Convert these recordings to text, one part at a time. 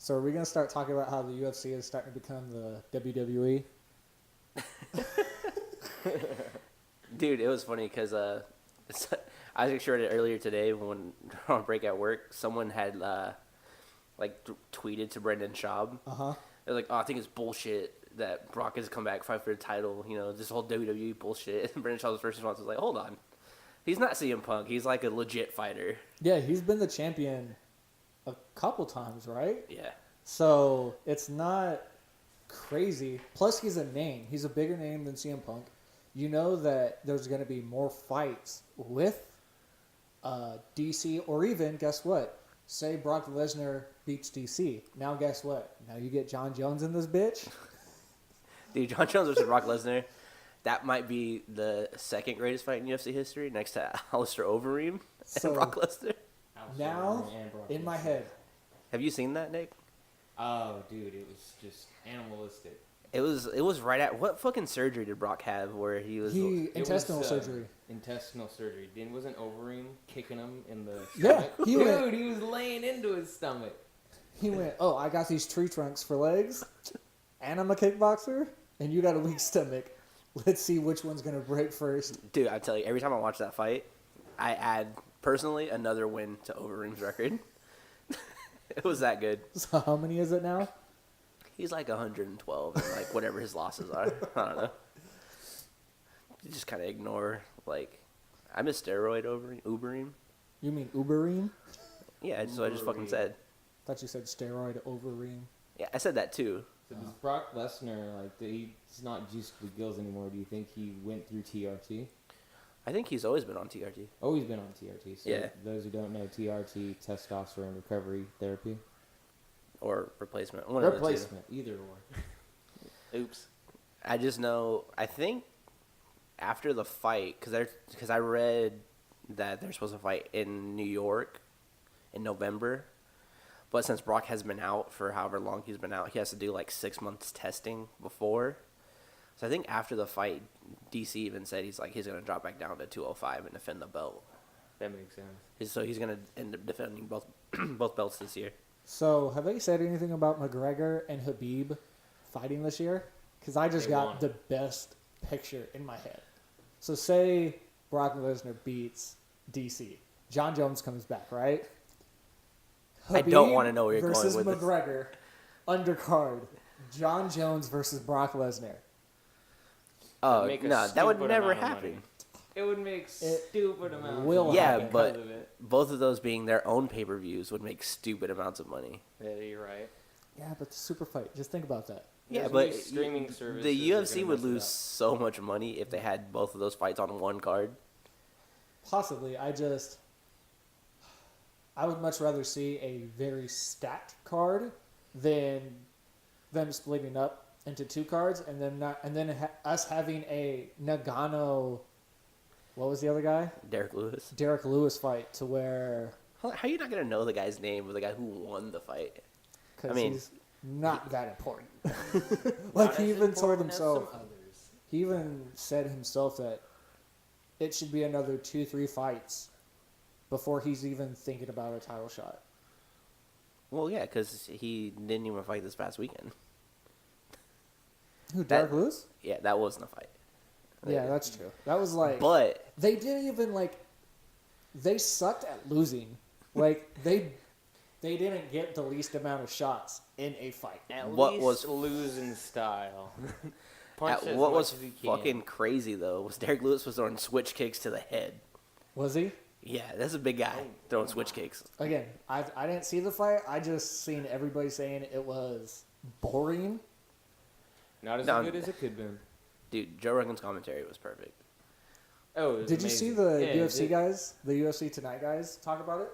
So are we gonna start talking about how the UFC is starting to become the WWE? Dude, it was funny because I was sure it earlier today when on break at work, someone had tweeted to Brendan Schaub. They're like, "Oh, I think it's bullshit that Brock has come back, fight for the title. You know, this whole WWE bullshit." And Brendan Schaub's first response was like, "Hold on, he's not CM Punk. He's like a legit fighter." Yeah, he's been the champion a couple times, right? Yeah. So it's not crazy. Plus, he's a name. He's a bigger name than CM Punk. You know that there's going to be more fights with DC, or even, guess what? Say Brock Lesnar beats DC. Now, guess what? Now you get John Jones in this bitch. Dude, John Jones versus Brock Lesnar, that might be the second greatest fight in UFC history, next to Alistair Overeem and Brock Lesnar. Now, in my head. Have you seen that, Nick? Oh, dude, it was just animalistic. It was right at what fucking surgery did Brock have where he was intestinal surgery. Intestinal surgery. Then wasn't Overeem kicking him in the stomach? Yeah, he was laying into his stomach. He went, "Oh, I got these tree trunks for legs, and I'm a kickboxer, and you got a weak stomach. Let's see which one's gonna break first." Dude, I tell you, every time I watch that fight, I add personally another win to Overeem's record. It was that good. So how many is it now? He's like 112, and like whatever his losses are. I don't know. You just kind of ignore, like, I miss steroid Ubereem. You mean Ubereem? Yeah, that's what I just fucking said. Thought you said steroid Overeem. Yeah, I said that too. So does Brock Lesnar, like, he's not juiced to the gills anymore? Do you think he went through TRT? I think he's always been on TRT. Always been on TRT. So yeah. Those who don't know, TRT, testosterone recovery therapy. Or replacement. Replacement, either or. Oops. I just know, I think after the fight, because I read that they're supposed to fight in New York in November, but since Brock has been out for however long he's been out, he has to do like 6 months testing before. So I think after the fight, DC even said he's going to drop back down to 205 and defend the belt. That makes sense. So he's going to end up defending both belts this year. So have they said anything about McGregor and Khabib fighting this year? Because I just got the best picture in my head. So say Brock Lesnar beats DC. John Jones comes back, right? Khabib I don't want to know where you're going with versus McGregor, undercard. John Jones versus Brock Lesnar. Oh, no, that would never happen. It would make stupid amounts of money. Yeah, but both of those being their own pay-per-views would make stupid amounts of money. Yeah, you're right. Yeah, but the super fight, just think about that. Yeah, but streaming services, the UFC would lose so much money if they had both of those fights on one card. Possibly. I would much rather see a very stacked card than them splitting up into two cards and then us having a Nagano. What was the other guy? Derek Lewis. Derek Lewis fight to where. How are you not gonna know the guy's name of the guy who won the fight? Because he's not that important. Like he even told himself. He even said himself that it should be another 2-3 fights before he's even thinking about a title shot. Well, yeah, because he didn't even fight this past weekend. Who, Derek Lewis? Yeah, that wasn't a fight. Yeah, that's true. That was like... But... They didn't even, like... They sucked at losing. Like, they didn't get the least amount of shots in a fight. At least losing style. What was fucking crazy, though, was Derek Lewis was throwing switch kicks to the head. Was he? Yeah, that's a big guy throwing switch kicks. Again, I didn't see the fight. I just seen everybody saying it was boring. Not as good as it could have been. Dude, Joe Rogan's commentary was perfect. Oh, did you see the UFC guys, the UFC Tonight guys, talk about it?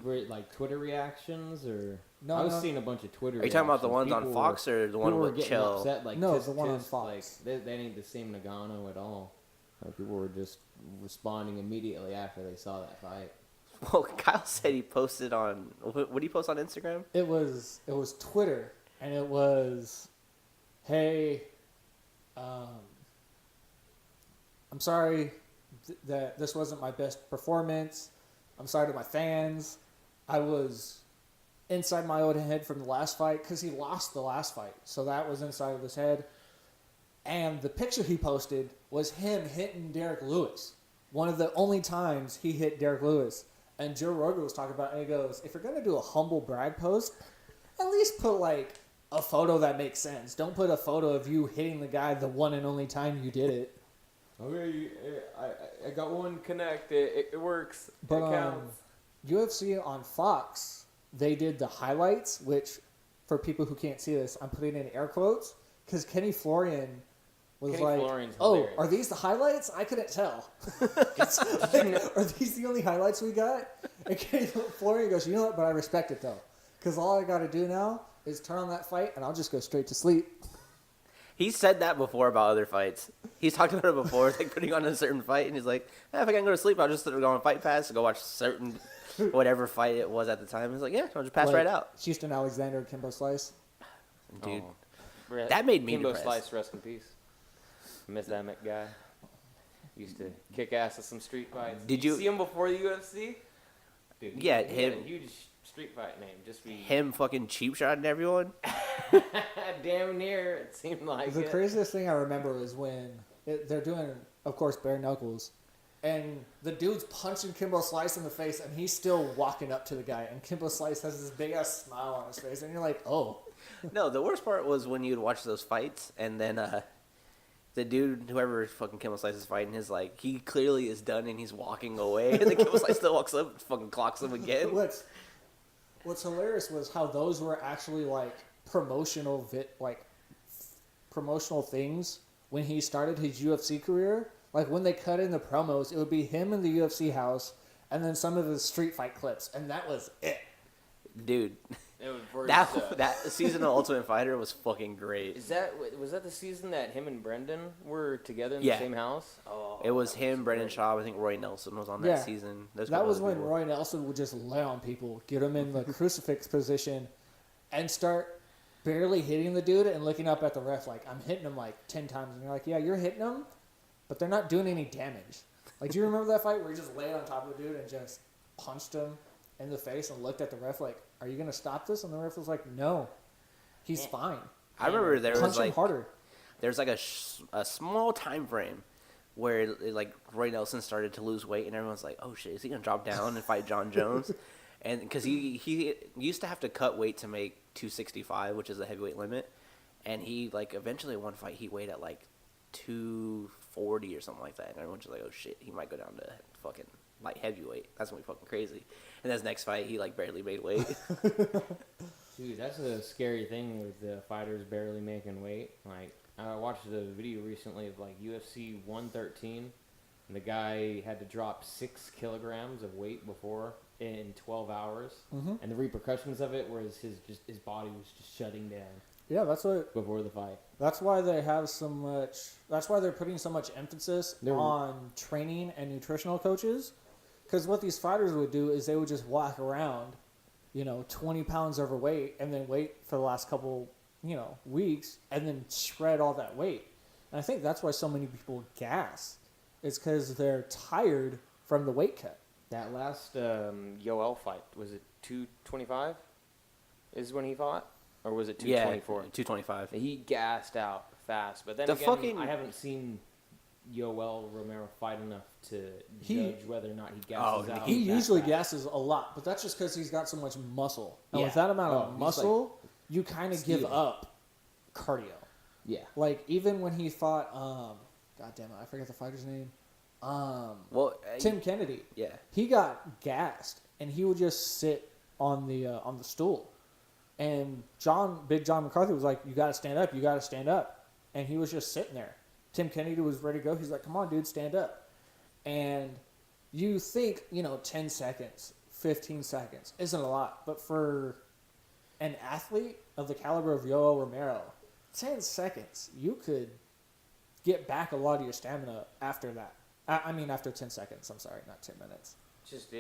Were it like Twitter reactions or? No, I was seeing a bunch of Twitter. Are you talking about the ones on Fox or the one with Chill? Upset, like, no, the one on Fox. Like, that ain't the same Nagano at all. Like, people were just responding immediately after they saw that fight. Well, Kyle said he posted on. What did he post on Instagram? It was Twitter, and it was, hey, I'm sorry that this wasn't my best performance. I'm sorry to my fans. I was inside my own head from the last fight because he lost the last fight. So that was inside of his head. And the picture he posted was him hitting Derek Lewis. One of the only times he hit Derek Lewis. And Joe Rogan was talking about it, and he goes, if you're going to do a humble brag post, at least put like a photo that makes sense. Don't put a photo of you hitting the guy the one and only time you did it. Okay, I got one connect. It works. But it counts. UFC on Fox, they did the highlights, which for people who can't see this, I'm putting in air quotes, because Kenny Florian was Kenny like, Florian's oh, hilarious. are these the highlights? I couldn't tell. Like, are these the only highlights we got? And Kenny Florian goes, you know what, but I respect it though. Because all I got to do now is turn on that fight and I'll just go straight to sleep. He said that before about other fights. He's talked about it before, like putting on a certain fight, and he's like, if I can't go to sleep, I'll just go on Fight Pass and go watch certain whatever fight it was at the time. He's like, yeah, I'll just pass Like right out. Houston Alexander, Kimbo Slice. Dude, Oh. that made me Kimbo depressed. Slice, rest in peace. Miss that guy. Used to kick ass at some street fights. Did you- see him before the UFC? Dude, Yeah, he had him- a huge street fight name. Just be Him fucking cheap shotting everyone. damn near. It seemed like The it. craziest thing I remember is when they're doing, of course, bare knuckles, and the dude's punching Kimbo Slice in the face, and he's still walking up to the guy, and Kimbo Slice has this big ass smile on his face, and you're like, oh, No, the worst part was when you'd watch those fights, and then the dude, whoever fucking Kimmel Slice is fighting, is like, he clearly is done, and he's walking away, and then Kimmel Slice still walks up and fucking clocks him again. What's hilarious was how those were actually like promotional things when he started his UFC career. Like when they cut in the promos, it would be him in the UFC house, and then some of his street fight clips, and that was it. Dude, It was worse, that season of Ultimate Fighter was fucking great. was that the season that him and Brendan were together in Yeah. the same house? Oh, It was that him, Brendan great. Shaw, I think Roy Nelson was on that Yeah. season. Those That couple was other when people. Roy Nelson would just lay on people, get them in the crucifix position, and start barely hitting the dude and looking up at the ref like, I'm hitting him like 10 times. And you're like, yeah, you're hitting him, but they're not doing any damage. Like, do you remember that fight where he just laid on top of the dude and just punched him in the face and looked at the ref like, are you going to stop this? And the ref was like, no, he's fine. I remember there Punch was him like harder. there's like a small time frame where like Roy Nelson started to lose weight, and everyone's like, oh shit, is he gonna drop down and fight John Jones? And because he used to have to cut weight to make 265, which is the heavyweight limit, and he like eventually one fight he weighed at like 240 or something like that, and everyone's just like, oh shit, he might go down to fucking light heavyweight. That's gonna be fucking crazy. And his next fight, he like barely made weight. Dude, that's a scary thing with the fighters barely making weight. Like, I watched a video recently of like UFC 113, and the guy had to drop 6 kilograms of weight before in 12 hours, and the repercussions of it was his body was just shutting down Yeah, that's before the fight. That's why they have so much. That's why they're putting so much emphasis on training and nutritional coaches. Because what these fighters would do is they would just walk around, 20 pounds overweight, and then wait for the last couple, weeks, and then shred all that weight. And I think that's why so many people gas. It's because they're tired from the weight cut. That last Yoel fight, was it 225? Is when he fought? Or was it 224? 225. He gassed out fast. But then The again, fucking- I haven't seen Yoel Romero fight enough to He- judge whether or not he gasses out. He that usually fast. gasses a lot, but that's just because he's got so much muscle. And Yeah. with that amount Oh, of he's muscle, you kind of give steel. up cardio. Yeah. Like, even when he fought, God damn it, I forget the fighter's name. Well, Tim Kennedy. yeah. He got gassed, and he would just sit on the stool. And Big John McCarthy was like, you got to stand up, you got to stand up. And he was just sitting there. Tim Kennedy was ready to go. He's like, come on, dude, stand up. And you think, 10 seconds, 15 seconds isn't a lot. But for an athlete of the caliber of Yoel Romero, 10 seconds, you could get back a lot of your stamina after that. I mean, after 10 seconds. I'm sorry, not 10 minutes. Just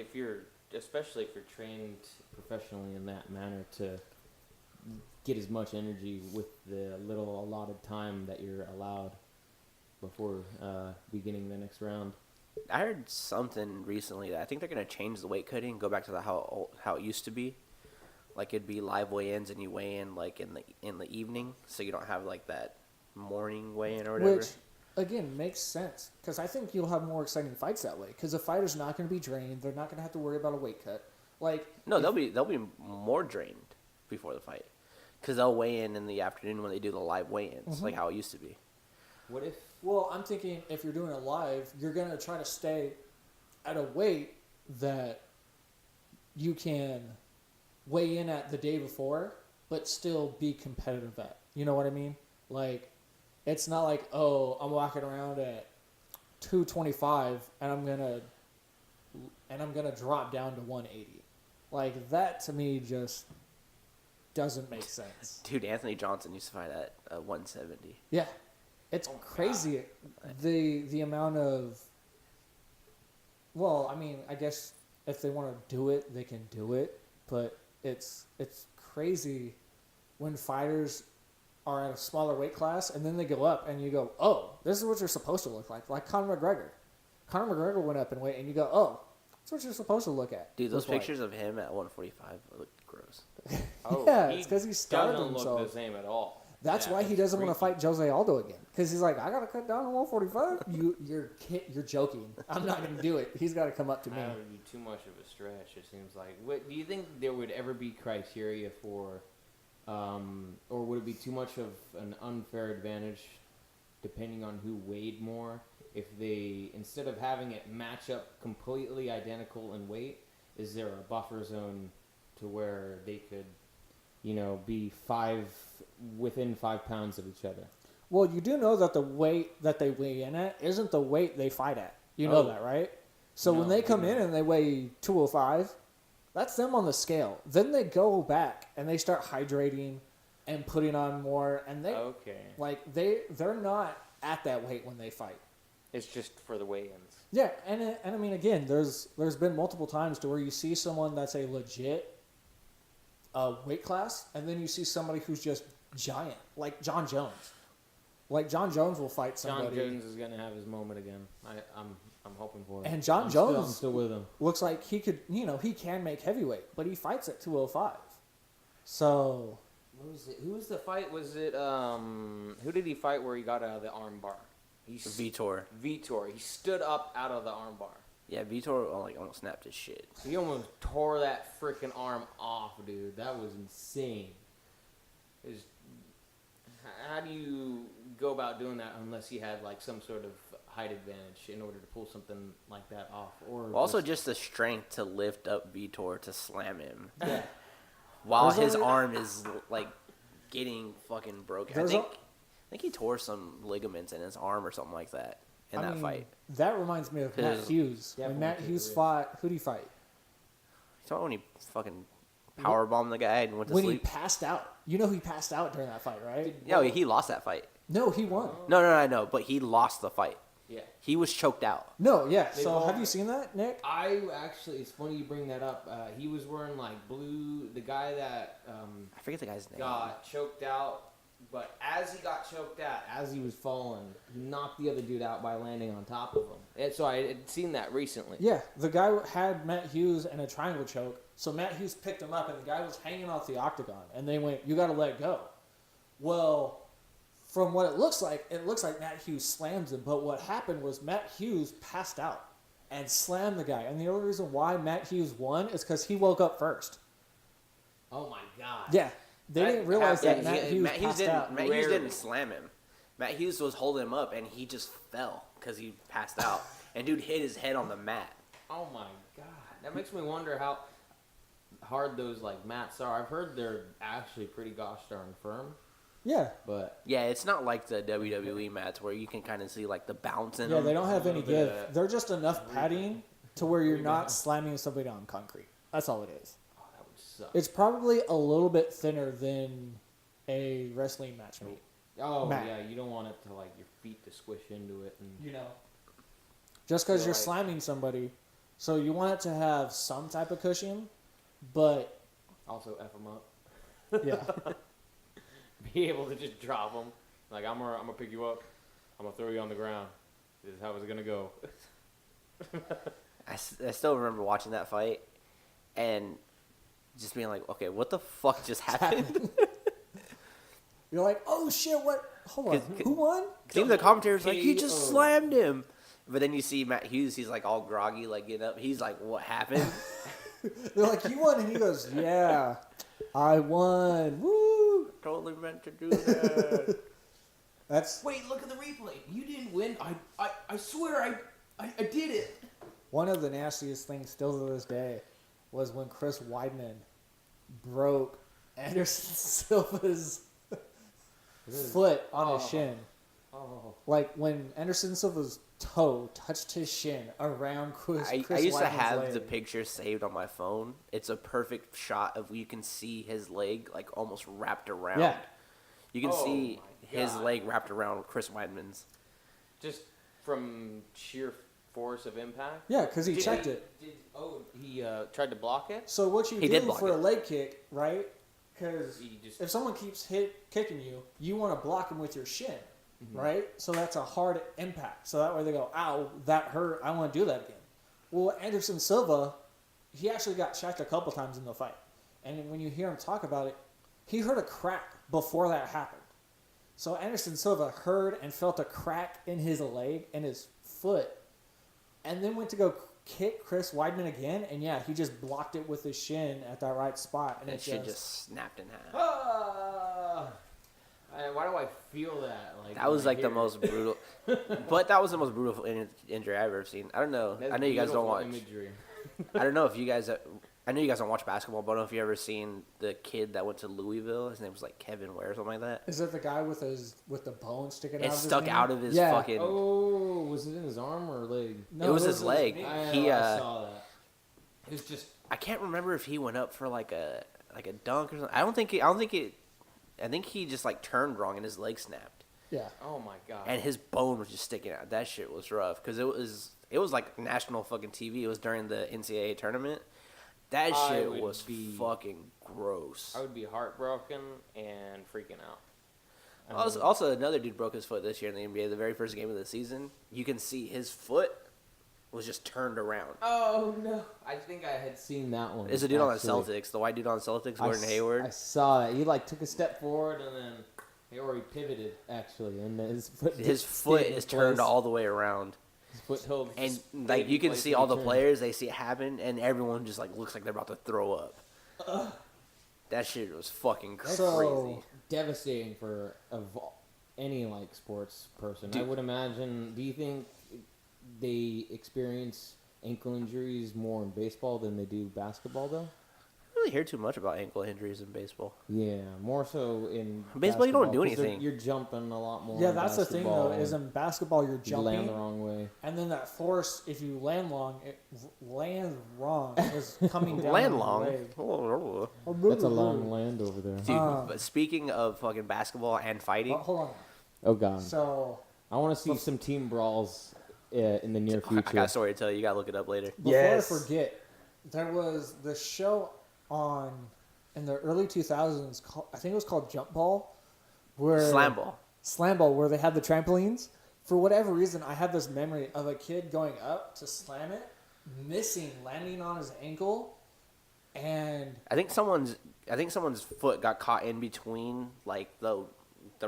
especially if you're trained professionally in that manner to get as much energy with the little allotted time that you're allowed before beginning the next round. I heard something recently that I think they're going to change the weight cutting, go back to how it used to be, Like it'd be live weigh-ins, and you weigh in like in the evening, so you don't have like that morning weigh-in or whatever. Which, again, makes sense. Because I think you'll have more exciting fights that way. Because the fighter's not going to be drained. They're not going to have to worry about a weight cut. Like No, they'll be more drained before the fight, because they'll weigh in the afternoon when they do the live weigh-ins, like how it used to be. What if? Well, I'm thinking if you're doing it live, you're going to try to stay at a weight that you can weigh in at the day before, but still be competitive at. You know what I mean? Like, it's not like, oh, I'm walking around at 225 and I'm gonna drop down to 180. Like, that to me just doesn't make sense. Dude, Anthony Johnson used to fight at 170. Yeah, it's crazy. The amount of. Well, I mean, I guess if they want to do it, they can do it. But it's crazy when fighters are at a smaller weight class and then they go up and you go, oh, this is what you're supposed to look like. Like Conor McGregor. Conor McGregor went up in weight and you go, oh, that's what you're supposed to look at. Dude, those pictures of him at 145 look gross. Oh, yeah, it's because he starved doesn't himself. look the same at all. That's why he doesn't want to fight Jose Aldo again. Because he's like, I got to cut down to 145. You're joking. I'm not going to do it. He's got to come up to me. That would be too much of a stretch, it seems like. What, do you think there would ever be criteria for, or would it be too much of an unfair advantage depending on who weighed more? If they, instead of having it match up completely identical in weight, is there a buffer zone to where they could, be within 5 pounds of each other? Well, you do know that the weight that they weigh in at isn't the weight they fight at. You know that, right? So when they come in and they weigh 205, that's them on the scale. Then they go back and they start hydrating and putting on more, and they're not at that weight when they fight. It's just for the weigh-ins. Yeah, and I mean, again, there's been multiple times to where you see someone that's a legit weight class, and then you see somebody who's just giant, like John Jones. Like John Jones will fight somebody. John Jones is gonna have his moment again. I'm hoping for it. And I'm still with him. Looks like he could, he can make heavyweight, but he fights at 205. So. What was it? Who was the fight? Was it who did he fight where he got out of the arm bar? Vitor. He stood up out of the arm bar. Yeah, Vitor almost snapped his shit. He almost tore that freaking arm off, dude. That was insane. How do you go about doing that unless you had like some sort of height advantage in order to pull something like that off? Or also just the strength to lift up Vitor to slam him. Yeah. While his arm is like getting fucking broken. I think he tore some ligaments in his arm or something like that in that fight. That reminds me of Matt Hughes. When Matt Hughes fought, who'd he fight? You saw when he fucking powerbombed the guy and went to sleep? When he passed out. You know he passed out during that fight, right? No, he lost that fight. No, he won. No, I know, but he lost the fight. Yeah. He was choked out. No, yeah. So have you seen that, Nick? It's funny you bring that up. He was wearing like blue. The guy that I forget the guy's name. Got choked out, but as he got choked out, as he was falling, he knocked the other dude out by landing on top of him. And so I had seen that recently. Yeah, the guy had Matt Hughes in a triangle choke. So Matt Hughes picked him up, and the guy was hanging off the octagon. And they went, "You got to let go." Well, from what it looks like Matt Hughes slams him. But what happened was Matt Hughes passed out and slammed the guy. And the only reason why Matt Hughes won is because he woke up first. Oh my God. Yeah, they didn't realize that Matt Hughes passed out. Matt Hughes didn't slam him. Matt Hughes was holding him up, and he just fell because he passed out. And dude hit his head on the mat. Oh my God. That makes me wonder how hard those like mats are. I've heard they're actually pretty gosh darn firm. Yeah. But yeah, it's not like the WWE mats where you can kind of see like the bounce in them. Yeah, they don't have any give. They're just enough padding to where you're not slamming somebody on concrete. That's all it is. Oh, that would suck. It's probably a little bit thinner than a wrestling match meat. Oh, yeah, you don't want it to like your feet to squish into it. And just because you're slamming somebody. So you want it to have some type of cushion, but also F them up. Yeah. Be able to just drop them. Like, I'm gonna pick you up. I'm gonna throw you on the ground. This is how it's gonna go. I still remember watching that fight, and just being like, okay, what the fuck just happened? You're like, oh shit, what? Hold on, who won? Because even the commentator's like, he just KO. slammed him. But then you see Matt Hughes, he's like all groggy, like getting up. He's like, what happened? They're like, you won, and he goes, yeah, I won. Woo! Totally meant to do that. That's Wait, look at the replay. You didn't win. I swear I did it. one of the nastiest things still to this day was when Chris Weidman broke Anderson Silva's foot on his shin. Oh. Like when Anderson Silva's toe touched his shin around Chris I Chris used to Weidman's have leg. the picture saved on my phone. It's a perfect shot of you can see his leg like almost wrapped around. Yeah. You can Oh see my his God. leg wrapped around Chris Weidman's. Just from sheer force of impact. Yeah, because he checked it. He tried to block it. So what you He did do block for it. a leg kick, right? Because He just if someone keeps kicking you, you want to block him with your shin, Mm-hmm. right? So that's a hard impact. So that way they go, ow, that hurt. I want to do that again. Well, Anderson Silva, he actually got checked a couple times in the fight. And when you hear him talk about it, he heard a crack before that happened. So Anderson Silva heard and felt a crack in his leg and his foot, and then went to go kick Chris Weidman again, and yeah, he just blocked it with his shin at that right spot, and And it shit just snapped in half. why do I feel that? Like That was when I like the hear most it? brutal. But that was the most brutal injury I've ever seen. I don't know. That's I know you guys don't beautiful watch. imagery. I don't know if you guys. I know you guys don't watch basketball, but I don't know if you ever seen the kid that went to Louisville. His name was like Kevin Ware or something like that. Is it the guy with the bone sticking out It of his stuck hand? out of his Yeah. fucking. Oh, was it in his arm or leg? No, it was his leg. I He. saw that. It was just I can't remember if he went up for like a dunk or something. I don't think it. I think he just like turned wrong and his leg snapped. Yeah. oh my god. And his bone was just sticking out. That shit was rough because it was like national fucking TV. It was during the NCAA tournament. That I shit would was be- fucking gross. I would be heartbroken and freaking out. Also, another dude broke his foot this year in the NBA. The very first game of the season, you can see his foot was just turned around. Oh no! I think I had seen that one. It's a dude on the actually. Celtics, the white dude on the Celtics, I Gordon s- Hayward. I saw it. He like took a step forward and then he already pivoted actually, and his foot. His just foot stayed in is turned place. all the way around. His foothold. And just stayed like in you can place see when all he the turned. players, they see it happen, and everyone just like looks like they're about to throw up. That shit was fucking crazy. So Devastating for any like sports person. I Dude. would imagine. Do you think they experience ankle injuries more in baseball than they do basketball though? I don't really hear too much about ankle injuries in baseball. Yeah, more so in Baseball, you don't do 'cause anything. You're jumping a lot more. yeah, in that's the thing though. basketball. Is in basketball you're You land the jumping, wrong way. and then that force, if you land long, it lands wrong. Is coming down. Land on your long. leg. That's a long land over there. Dude, Um, but speaking of fucking basketball and fighting, But hold on. Oh god, So I want to see some team brawls in the near I future. got a story to tell you. You gotta look it up later. before Yes. I forget, there was the show on in the early 2000s. I think it was called Jump Ball, where Slam ball. Slam Ball, where they had the trampolines. For whatever reason, I had this memory of a kid going up to slam it, missing, landing on his ankle, and I think someone's foot got caught in between like the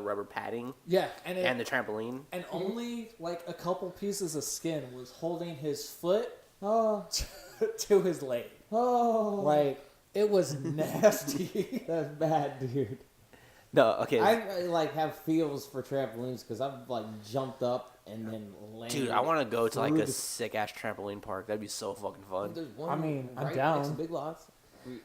rubber padding yeah, and and the trampoline. and only like a couple pieces of skin was holding his foot to his leg. Oh, Like it was nasty. that's bad, dude. No, okay. I like have feels for trampolines because I've like jumped up and then landed. Dude, I want to go to like through a the- sick ass trampoline park. That'd be so fucking fun. There's one I mean, I'm right down. next to Big Lots.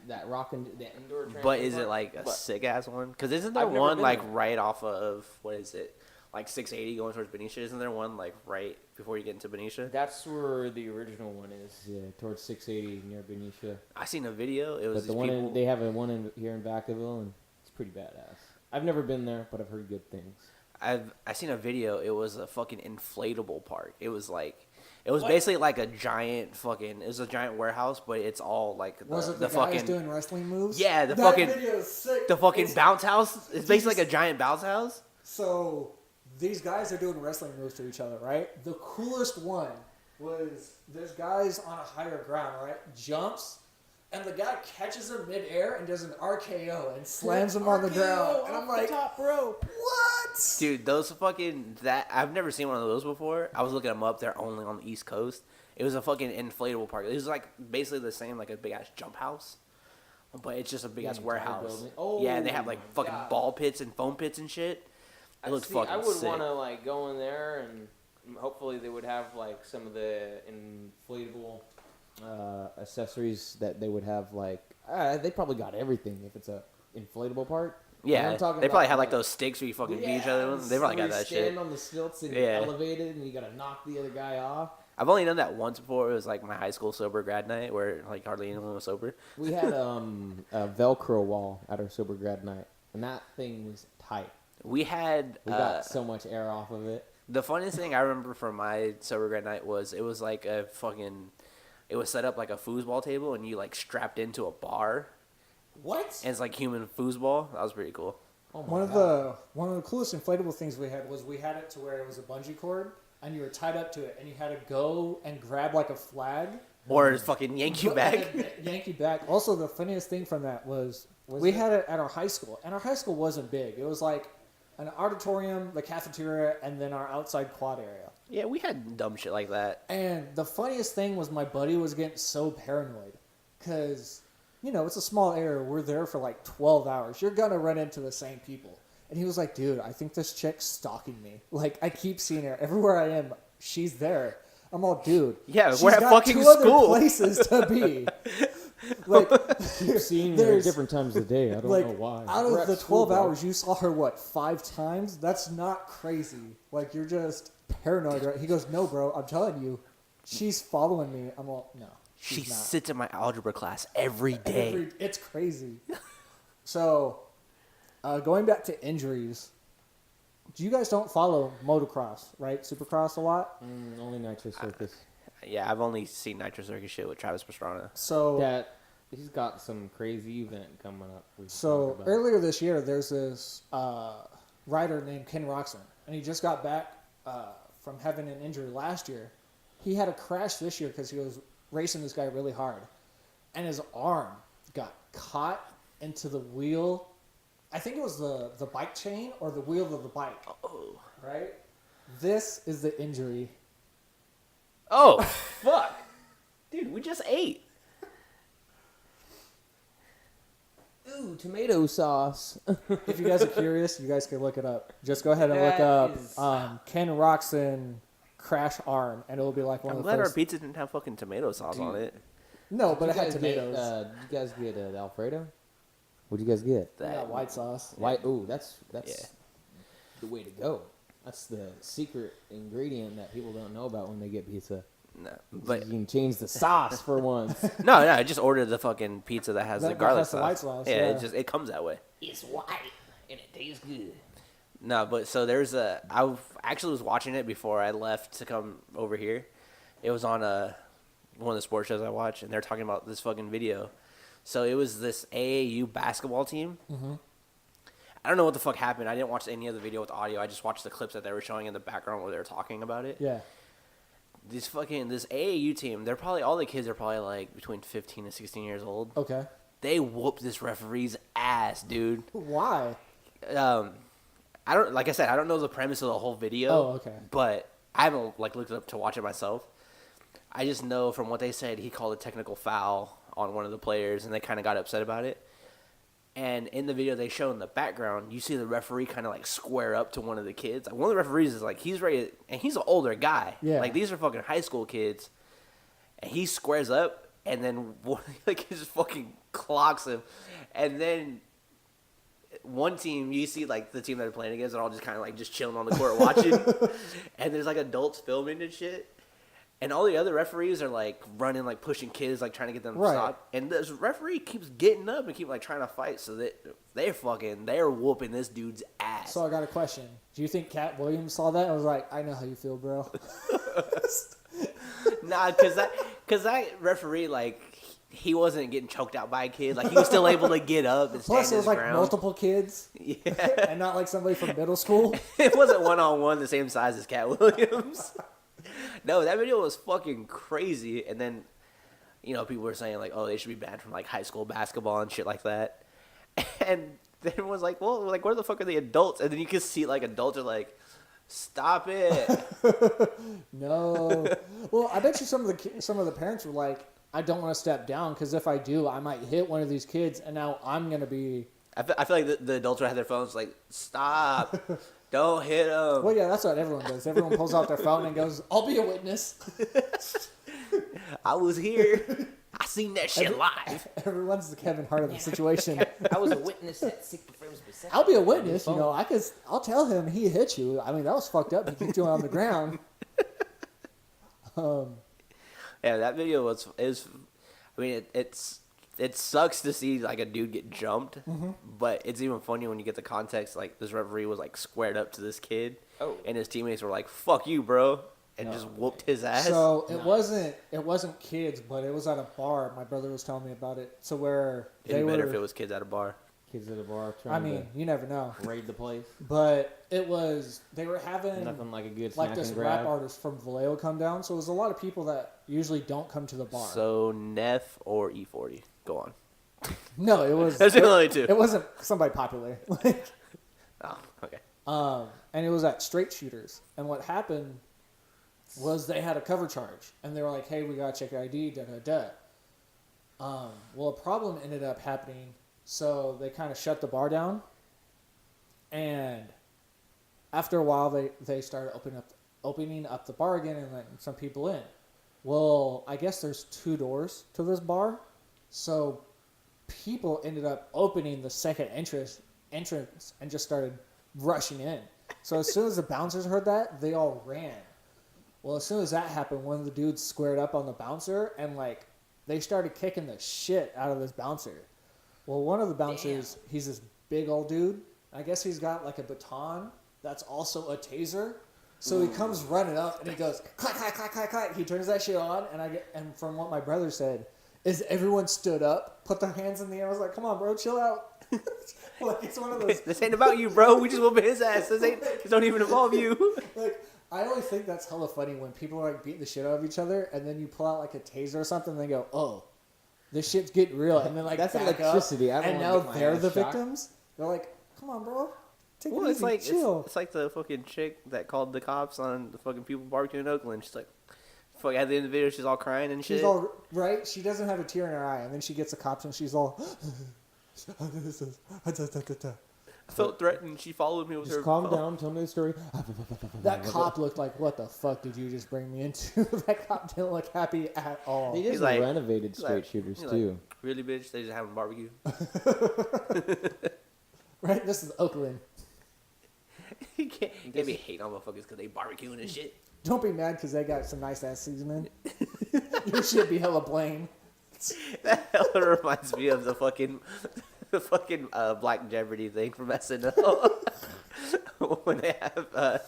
That that indoor trampoline. But is it park. like a But sick ass one? Because isn't there I've never one been like there. right off of what is it, like 680 going towards Benicia? Isn't there one like right before you get into Benicia? That's where the original one is. Yeah, towards 680 near Benicia. I seen a video. It was But the these one people. they have one here in Vacaville, and it's pretty badass. I've never been there, but I've heard good things. I seen a video. It was a fucking inflatable park. It was like. It was What? basically like a giant fucking. It was a giant warehouse, but it's all like Was it the, guys fucking doing wrestling moves? Yeah, the that fucking- video is sick. the fucking It's- bounce house. It's basically like a giant bounce house. So these guys are doing wrestling moves to each other, right? The coolest one was there's guys on a higher ground, right? Jumps, and the guy catches him midair and does an RKO and slams him on the ground. And I'm like, top rope. what? Dude, those fucking I've never seen one of those before. I was looking them up. They're only on the East Coast. It was a fucking inflatable park. It was like basically the same, like a big ass jump house, but it's just a big ass warehouse. Yeah, and they have like fucking ball pits and foam pits and shit. It looks fucking I would sick. want to like go in there, and hopefully they would have like some of the inflatable accessories that they would have. Like they probably got everything if it's a inflatable park. Yeah, I'm talking they probably about, had like those sticks where you fucking beat each other with. They probably got that shit. Stand on the stilts and you're elevated, and you gotta knock the other guy off. I've only done that once before. It was like my high school sober grad night where like hardly anyone was sober. We had a Velcro wall at our sober grad night, and that thing was tight. We got so much air off of it. The funniest thing I remember from my sober grad night was it was like it was set up like a foosball table, and you like strapped into a bar. What? And it's like human foosball. That was pretty cool. Oh one of the coolest inflatable things we had was we had it to where it was a bungee cord, and you were tied up to it, and you had to go and grab like a flag. Or fucking yank you back. Yank you back. Also, the funniest thing from that was we had it at our high school, and our high school wasn't big. It was like an auditorium, the cafeteria, and then our outside quad area. Yeah, we had dumb shit like that. And the funniest thing was my buddy was getting so paranoid because, you know, it's a small area. We're there for like 12 hours. You're going to run into the same people. And he was like, dude, I think this chick's stalking me. Like, I keep seeing her. Everywhere I am, she's there. I'm all, dude. Yeah, she's we're at got fucking two school. other places to be. Like, You're seeing her at different times of the day. I don't know why. Out We're of at the school, 12 hours, you saw her, 5 times? That's not crazy. Like, you're just paranoid, right? He goes, no, bro, I'm telling you, she's following me. I'm all, no, She she's not. sits in my algebra class every day. It's crazy. So, going back to injuries, you guys don't follow motocross, right? Supercross a lot? Only Nitro Circus. Yeah, I've only seen Nitro Circus shit with Travis Pastrana. So, That he's got some crazy event coming up. So earlier this year, there's this rider named Ken Roxon, and he just got back from having an injury last year. He had a crash this year because he was racing this guy really hard, and his arm got caught into the wheel. I think it was the bike chain or the wheel of the bike. Oh. Right? This is the injury. Oh, fuck. Dude, we just ate. Ooh, tomato sauce. If you guys are curious, you guys can look it up. Just go ahead and look up Ken Roxon crash arm, and it'll be like one I'm of the glad our first. pizza didn't have fucking tomato sauce on it. No, but it Did had you tomatoes. did you guys get Alfredo? What'd you guys get? We got white sauce. White. Ooh, that's Yeah. the way to go. That's the secret ingredient that people don't know about when they get pizza. No, but You can change the sauce for once. no, I just ordered the fucking pizza that has the That garlic has the sauce. white sauce, Yeah, yeah. it comes that way. It's white and it tastes good. No, but so I actually was watching it before I left to come over here. It was on one of the sports shows I watch, and they're talking about this fucking video. So it was this AAU basketball team. Mm-hmm. I don't know what the fuck happened. I didn't watch any of the video with audio. I just watched the clips that they were showing in the background where they were talking about it. Yeah. This AAU team, all the kids are probably like between 15 and 16 years old. Okay. They whooped this referee's ass, dude. Why? I don't know the premise of the whole video. Oh, okay. But I haven't looked it up to watch it myself. I just know from what they said, he called a technical foul on one of the players, and they kind of got upset about it. And in the video they show in the background, you see the referee kind of square up to one of the kids. One of the referees is he's ready, and he's an older guy. Yeah. These are fucking high school kids, and he squares up, and then he just fucking clocks him, and then one team, you see the team that they're playing against, they're all just kind of just chilling on the court watching, and there's adults filming and shit. And all the other referees are running, pushing kids, trying to get them to Right. stop. And this referee keeps getting up and keep trying to fight. So they're whooping this dude's ass. So I got a question. Do you think Cat Williams saw that and was like, I know how you feel, bro? Nah, cause that referee he wasn't getting choked out by a kid. He was still able to get up and stand Plus, it his was ground. multiple kids Yeah, and not somebody from middle school. it wasn't 1-on-1 the same size as Cat Williams. No, that video was fucking crazy. And then you know, people were saying like, oh, they should be banned from like high school basketball and shit like that. And then everyone was like, well, like where the fuck are the adults? And then you could see like adults are like, stop it. No. Well, I bet you some of the parents were like, I don't want to step down because if I do, I might hit one of these kids, and now I'm gonna be. I feel like the adults would have their phones like, stop, don't hit them. Well, yeah, that's what everyone does. Everyone pulls out their phone and goes, "I'll be a witness." I was here. I seen that shit live. Everyone's the Kevin Hart of the situation. I was a witness at 60 frames per second. I'll be a witness. You know, I'll tell him he hit you. I mean, that was fucked up. He kicked you on the ground. Yeah, that video is. I mean, it sucks to see like a dude get jumped, but it's even funny when you get the context. Like this referee was like squared up to this kid, and his teammates were like, "Fuck you, bro," and just whooped his ass. So it wasn't kids, but it was at a bar. My brother was telling me about it. So where It'd be better if it was kids at a bar. Kids at a bar I mean, you never know. raid the place. But they were having Nothing like a good like smack this and rap grab. artist from Vallejo come down. So it was a lot of people that usually don't come to the bar. So Neff or E40, go on. No, it was. There's only two. It wasn't somebody popular. Like, Oh, okay. and it was at Straight Shooters. And what happened was they had a cover charge, and they were like, "Hey, we gotta check your ID." Da da da. Well, a problem ended up happening, so they kind of shut the bar down. And after a while, they started opening up the bar again and letting some people in. Well, I guess there's 2 doors to this bar, so people ended up opening the second entrance and just started rushing in. So as soon as the bouncers heard that, they all ran. Well, as soon as that happened, one of the dudes squared up on the bouncer and like they started kicking the shit out of this bouncer. Well, one of the bouncers, he's this big old dude. I guess he's got like a baton that's also a taser. So he comes running up and he goes clack clack clack clack clack. He turns that shit on and from what my brother said, is everyone stood up, put their hands in the air. I was like, come on, bro, chill out. Like it's one of those. This ain't about you, bro. We just whooping his ass. This don't even involve you. Like I always think that's hella funny when people are like beating the shit out of each other, and then you pull out like a taser or something, and they go, "Oh, this shit's getting real," and then like That's back electricity. up, I don't and wanna now get my they're ass the shocked. victims. They're like, "Come on, bro, take Well, it it's easy, like chill." it's like the fucking chick that called the cops on the fucking people barbecuing in Oakland. She's like, fuck, at the end of the video, she's all crying and shit. She's all right. She doesn't have a tear in her eye, and then she gets the cops, and she's all. I felt threatened. She followed me with Just her calm phone. down. Tell me the story. That cop looked like, what the fuck did you just bring me into? That cop didn't look happy at all. They He's just like- renovated he's straight like- shooters he's too. like, really, bitch? They just having barbecue. Right? This is Oakland. You can't be hating on motherfuckers because they barbecuing and shit. Don't be mad because they got some nice ass seasoning. Your shit be hella plain. That hella reminds me of the fucking Black Jeopardy thing from SNL. When they have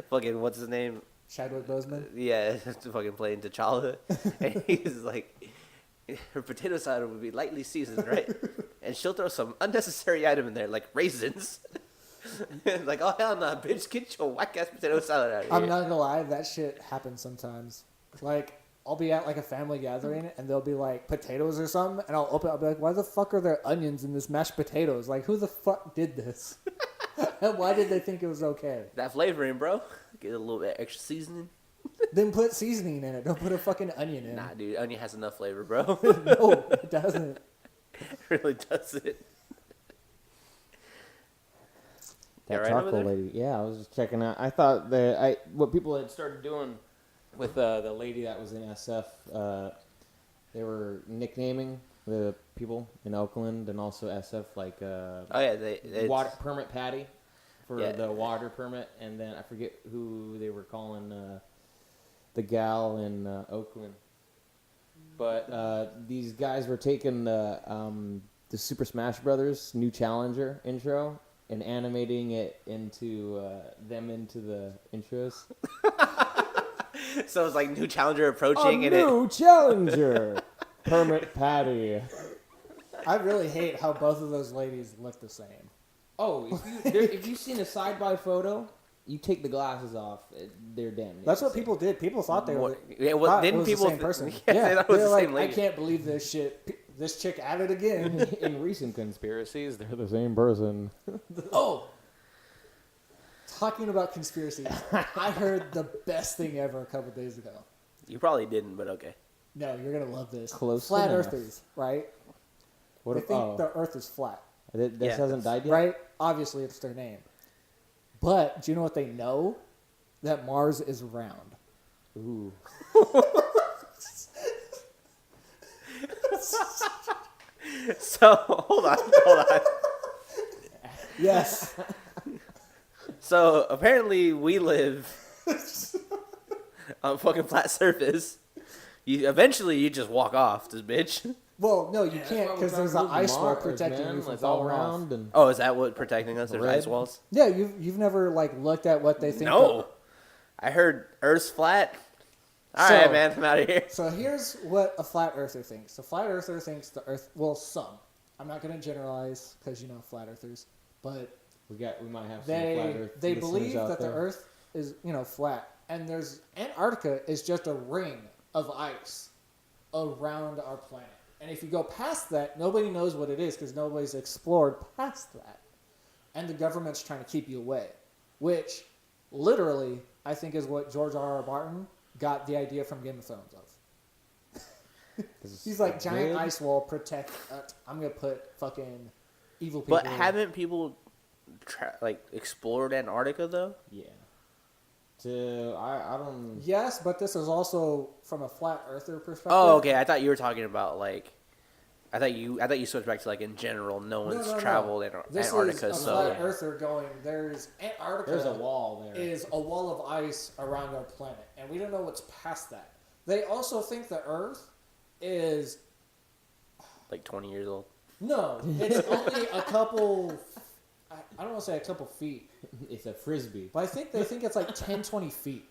fucking what's his name? Chadwick Boseman. Yeah, fucking playing T'Challa, and he's like, her potato salad would be lightly seasoned, right? And she'll throw some unnecessary item in there, like raisins. Like, oh hell no, bitch, get your whack ass potato salad out of here. I'm not gonna lie, that shit happens sometimes. Like, I'll be at like a family gathering and there'll be like potatoes or something, and I'll be like, why the fuck are there onions in this mashed potatoes? Like, who the fuck did this? And why did they think it was okay? That flavoring, bro. Get a little bit extra seasoning. Then put seasoning in it. Don't put a fucking onion in. Nah, dude, onion has enough flavor, bro. No, it doesn't. It really doesn't. That right over charcoal there? lady. Yeah, I was just checking out. I thought what people had started doing with the lady that was in SF, they were nicknaming the people in Oakland and also SF like Oh yeah, it's, water permit Patty for Yeah. the water permit, and then I forget who they were calling the gal in Oakland. But these guys were taking the Super Smash Brothers new challenger intro and animating it into them into the intros. So it's like new challenger approaching, A and it. new challenger, Permit Patty. I really hate how both of those ladies look the same. Oh, if you've seen a side by photo You take the glasses off, they're damn. That's what people did. People thought they were. Yeah, well, thought it didn't was the people? same person. Yeah, Yeah, that was they're the like, same I lady. can't believe this shit. This chick at it again. In recent conspiracies, they're the same person. Oh, talking about conspiracies, I heard the best thing ever a couple days ago. You probably didn't, but okay. No, you're gonna love this. Close Flat enough. Earthers, right? What They if, think the Earth is flat, this Yeah. hasn't died yet? right? Obviously, it's their name. But do you know what they know? That Mars is round. Ooh. So hold on. Yes. So apparently we live on a fucking flat surface. Eventually you just walk off this bitch. Well, no, you can't because there's an ice wall protecting you from It's all falling off. round and Oh, is that what protecting us? There's Red. ice walls? Yeah, you've never like looked at what they think. No. I heard Earth's flat. All So- right, man, I'm out of here. So here's what a flat earther thinks. A flat earther thinks the Earth. Well, some. I'm not going to generalize because flat earthers, but we might have some flat Earth they listeners believe out that there. the Earth is flat, and there's Antarctica is just a ring of ice around our planet. And if you go past that, nobody knows what it is because nobody's explored past that, and the government's trying to keep you away, which literally I think is what George R.R. Martin got the idea from Game of Thrones of. He's like, giant Red? ice wall protect. I'm gonna put fucking evil people. But haven't people explored Antarctica though? Yeah. I don't. Yes, but this is also from a flat earther perspective. Oh, okay. I thought you were talking about like. I thought you switched back to like in general. No one's traveled This Antarctica, is a so flat earther going. There's Antarctica. There's a wall there. Is a wall of ice around our planet, and we don't know what's past that. They also think the Earth is like 20 years old. no. It's only a couple. I don't want to say a couple feet, It's a frisbee. but I think they think it's like 10, 20 feet.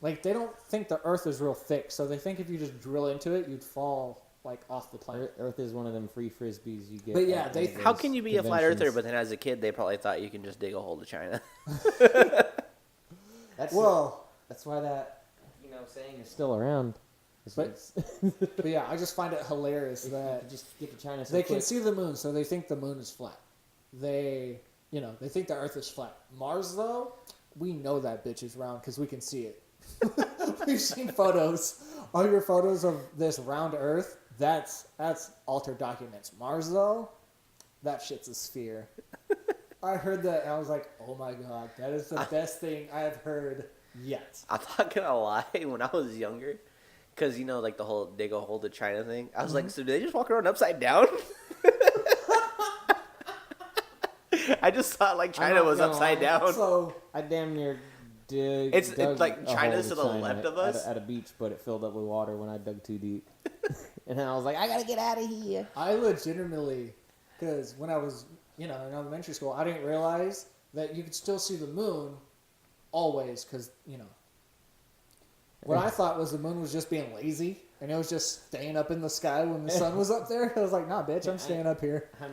Like they don't think the Earth is real thick, so they think if you just drill into it, you'd fall like off the planet. Earth is one of them free frisbees you get. But yeah, at they- one of How those can you be a flat earther, conventions. but then as a kid they probably thought you can just dig a hole to China? That's why that saying is still around. But- But yeah, I just find it hilarious that just get to China. So they can quick. see the moon, so they think the moon is flat. They think the Earth is flat. Mars, though, we know that bitch is round because we can see it. We've seen photos. All your photos of this round Earth, that's altered documents. Mars, though, that shit's a sphere. I heard that and I was like, oh my god, that is the best thing I have heard yet. I'm not gonna lie. When I was younger, because like the whole dig a hole to China thing, I was like, so do they just walk around upside down? I just thought like China not was gonna upside lie. down. So I damn near dug. It's dug like a China's hole to the China left of us? at a beach, but it filled up with water when I dug too deep. And then I was like, I gotta get out of here. I legitimately, because when I was, in elementary school, I didn't realize that you could still see the moon always, because, what I thought was the moon was just being lazy, and it was just staying up in the sky when the sun was up there. I was like, nah, bitch, I'm staying up here. I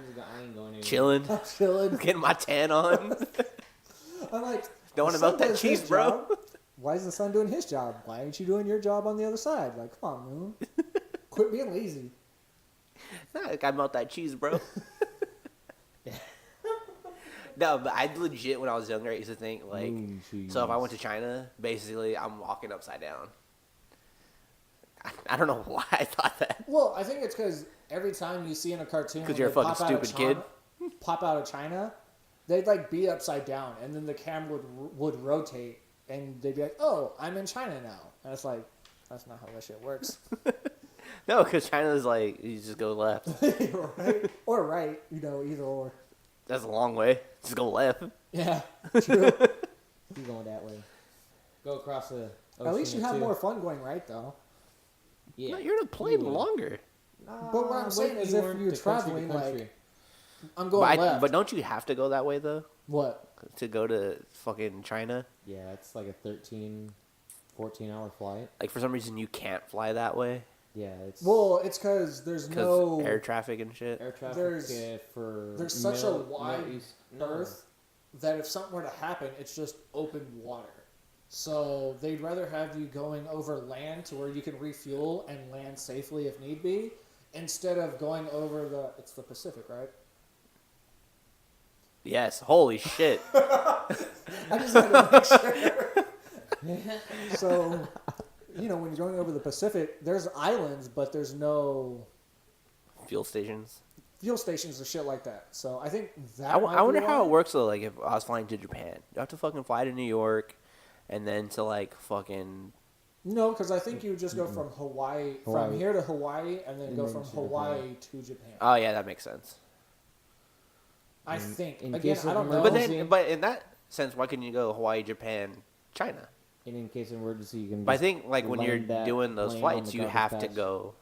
ain't going anywhere. Chilling, I'm chilling. getting my tan on. I'm like, Don't the melt sun that does cheese, his bro. job. Why is the sun doing his job? Why ain't you doing your job on the other side? Like, come on, moon. Quit being lazy. Nah, I melt that cheese, bro. No, but I legit, when I was younger, I used to think, like, Moon cheese. so if I went to China, basically, I'm walking upside down. I don't know why I thought that. Well, I think it's because every time you see in a cartoon, 'Cause when you're a they fucking pop out of stupid kid. pop out of China, they'd like be upside down, and then the camera would rotate, and they'd be like, "Oh, I'm in China now," and it's like, that's not how that shit works, No, because China's like, you just go left. right? Or right, either or. That's a long way. Just go left. Yeah, true. Keep going that way. Go across the. At least you ocean or have two. more fun going right, though. Yeah. No, you're in a plane You would. longer. But what I'm saying is if weren't you're to country to traveling, country. like, I'm going left. But don't you have to go that way, though? What? To go to fucking China? Yeah, it's like a 14-hour flight. Like, for some reason, you can't fly that way? Yeah, it's Well, it's because there's Because no air traffic and shit? air traffic there's- for there's such a Middle wide East. No, Earth that if something were to happen, it's just open water. So they'd rather have you going over land to where you can refuel and land safely if need be, instead of going over it's the Pacific, right? Yes. Holy shit. I just had to make sure. So, when you're going over the Pacific, there's islands, but there's no Fuel stations. fuel stations or shit like that. So I think that. I wonder how it works though. Like if I was flying to Japan, do I have to fucking fly to New York, and then to like fucking. No, because I think you would just go from Hawaii, from here to Hawaii, and then And go then from to Hawaii to Japan. Oh yeah, that makes sense. I think. in Again, case I of don't know. emergency- But in that sense, why couldn't you go Hawaii, Japan, China? And in case of emergency, you can. But I just think like when you're land that doing those plane on flights, the you garbage have to patch. go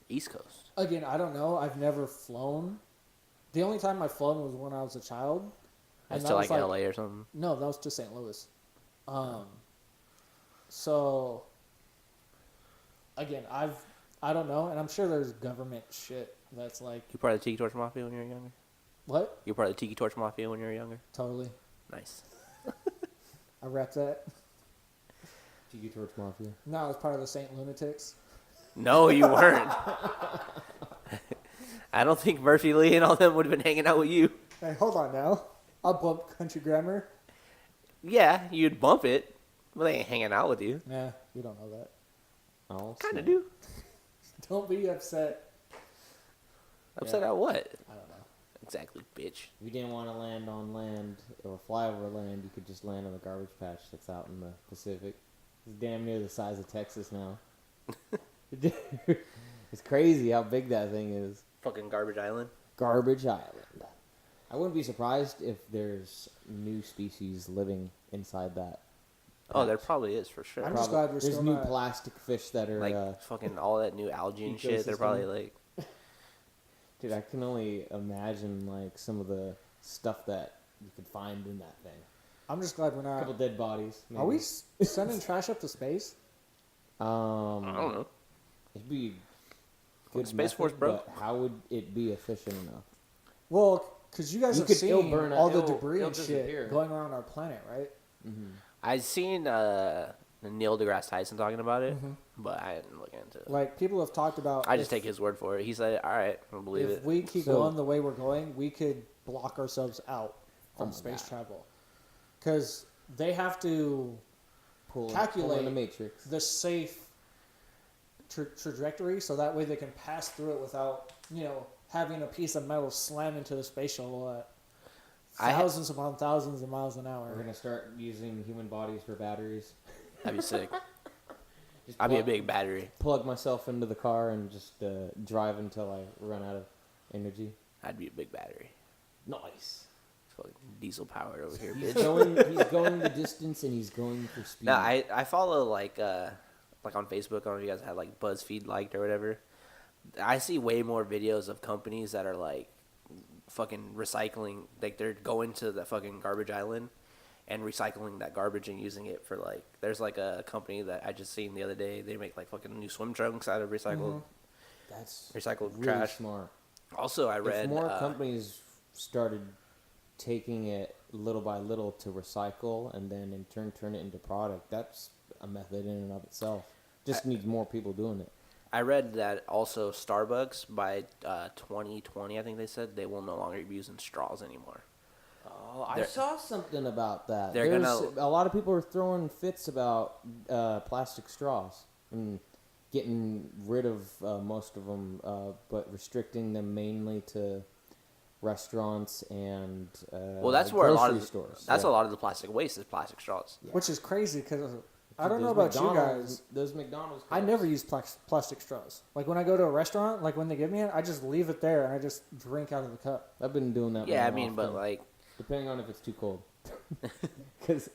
East Coast. Again, I don't know. I've never flown. The only time I've flown was when I was a child. That's that to was like LA or something. No, that was to St. Louis. So, again, I don't know, and I'm sure there's government shit that's like, You part of the Tiki Torch Mafia when you were younger? what? You part of the Tiki Torch Mafia when you were younger? Totally. Nice. I rep that. Tiki Torch Mafia. No, I was part of the Saint Lunatics. No, you weren't. I don't think Murphy Lee and all them would have been hanging out with you. Hey, hold on now. I'll bump country grammar. Yeah, you'd bump it, but they ain't hanging out with you. Nah, you don't know that. Oh, Kind of snap. do. Don't be upset. Upset Yeah. at what? I don't know. Exactly, bitch. If you didn't want to land on land or fly over land, you could just land on the garbage patch that's out in the Pacific. It's damn near the size of Texas now. It's crazy how big that thing is. Fucking Garbage Island. Garbage Island. I wouldn't be surprised if there's new species living inside that. Oh, there patch. probably is for sure. I'm just glad we're There's still new not. plastic fish that are Like fucking all that new algae and shit. They're Ecosystem. probably like. dude, I can only imagine like some of the stuff that you could find in that thing. I'm just glad we're A couple not. dead bodies. Maybe. Are we sending trash up to space? I don't know. It'd be Fuck good Space method, Force, bro. But how would it be efficient enough? Well, because you guys You have could- seen it'll burn all up- the it'll- debris it'll and disappear. shit going around our planet, right? Mm-hmm. I've seen Neil deGrasse Tyson talking about it, Mhm. but I didn't look into it. Like, people have talked about. I just take his word for it. He said, "All right, I'll believe If it." we keep So- going the way we're going, we could block ourselves out from Oh my space God. travel. Because they have to Pull in Calculate the matrix. the safe trajectory, so that way they can pass through it without, having a piece of metal slam into the space shuttle at thousands upon thousands of miles an hour. We're gonna start using human bodies for batteries. That'd be sick. Just I'd be a plug- big battery. Plug myself into the car and just drive until I run out of energy. I'd be a big battery. Nice. It's fucking diesel powered over here, He's bitch. he's going the distance and he's going for speed. No, I follow like on Facebook. I don't know if you guys have like BuzzFeed liked or whatever. I see way more videos of companies that are like fucking recycling. Like they're going to the fucking garbage island and recycling that garbage and using it for like. There's like a company that I just seen the other day. They make like fucking new swim trunks out of recycled That's recycled really trash. smart. Also, I read If more companies started taking it little by little to recycle and then in turn turn it into product, that's a method in and of itself. Just needs more people doing it. I read that also Starbucks by 2020, I think they said they will no longer be using straws anymore. Oh, I They're- saw something about that. they're There's gonna- a lot of people are throwing fits about plastic straws and getting rid of most of them, but restricting them mainly to restaurants and Well, that's where a lot grocery of stores. that's Yeah. a lot of the plastic waste is plastic straws. Which is crazy, because I don't Those know about you McDonald's- guys. Those McDonald's. I cups. never use plastic straws. Like, when I go to a restaurant, like when they give me it, I just leave it there and I just drink out of the cup. I've been doing that. Yeah, I more mean, but often, like, depending on if it's too cold, because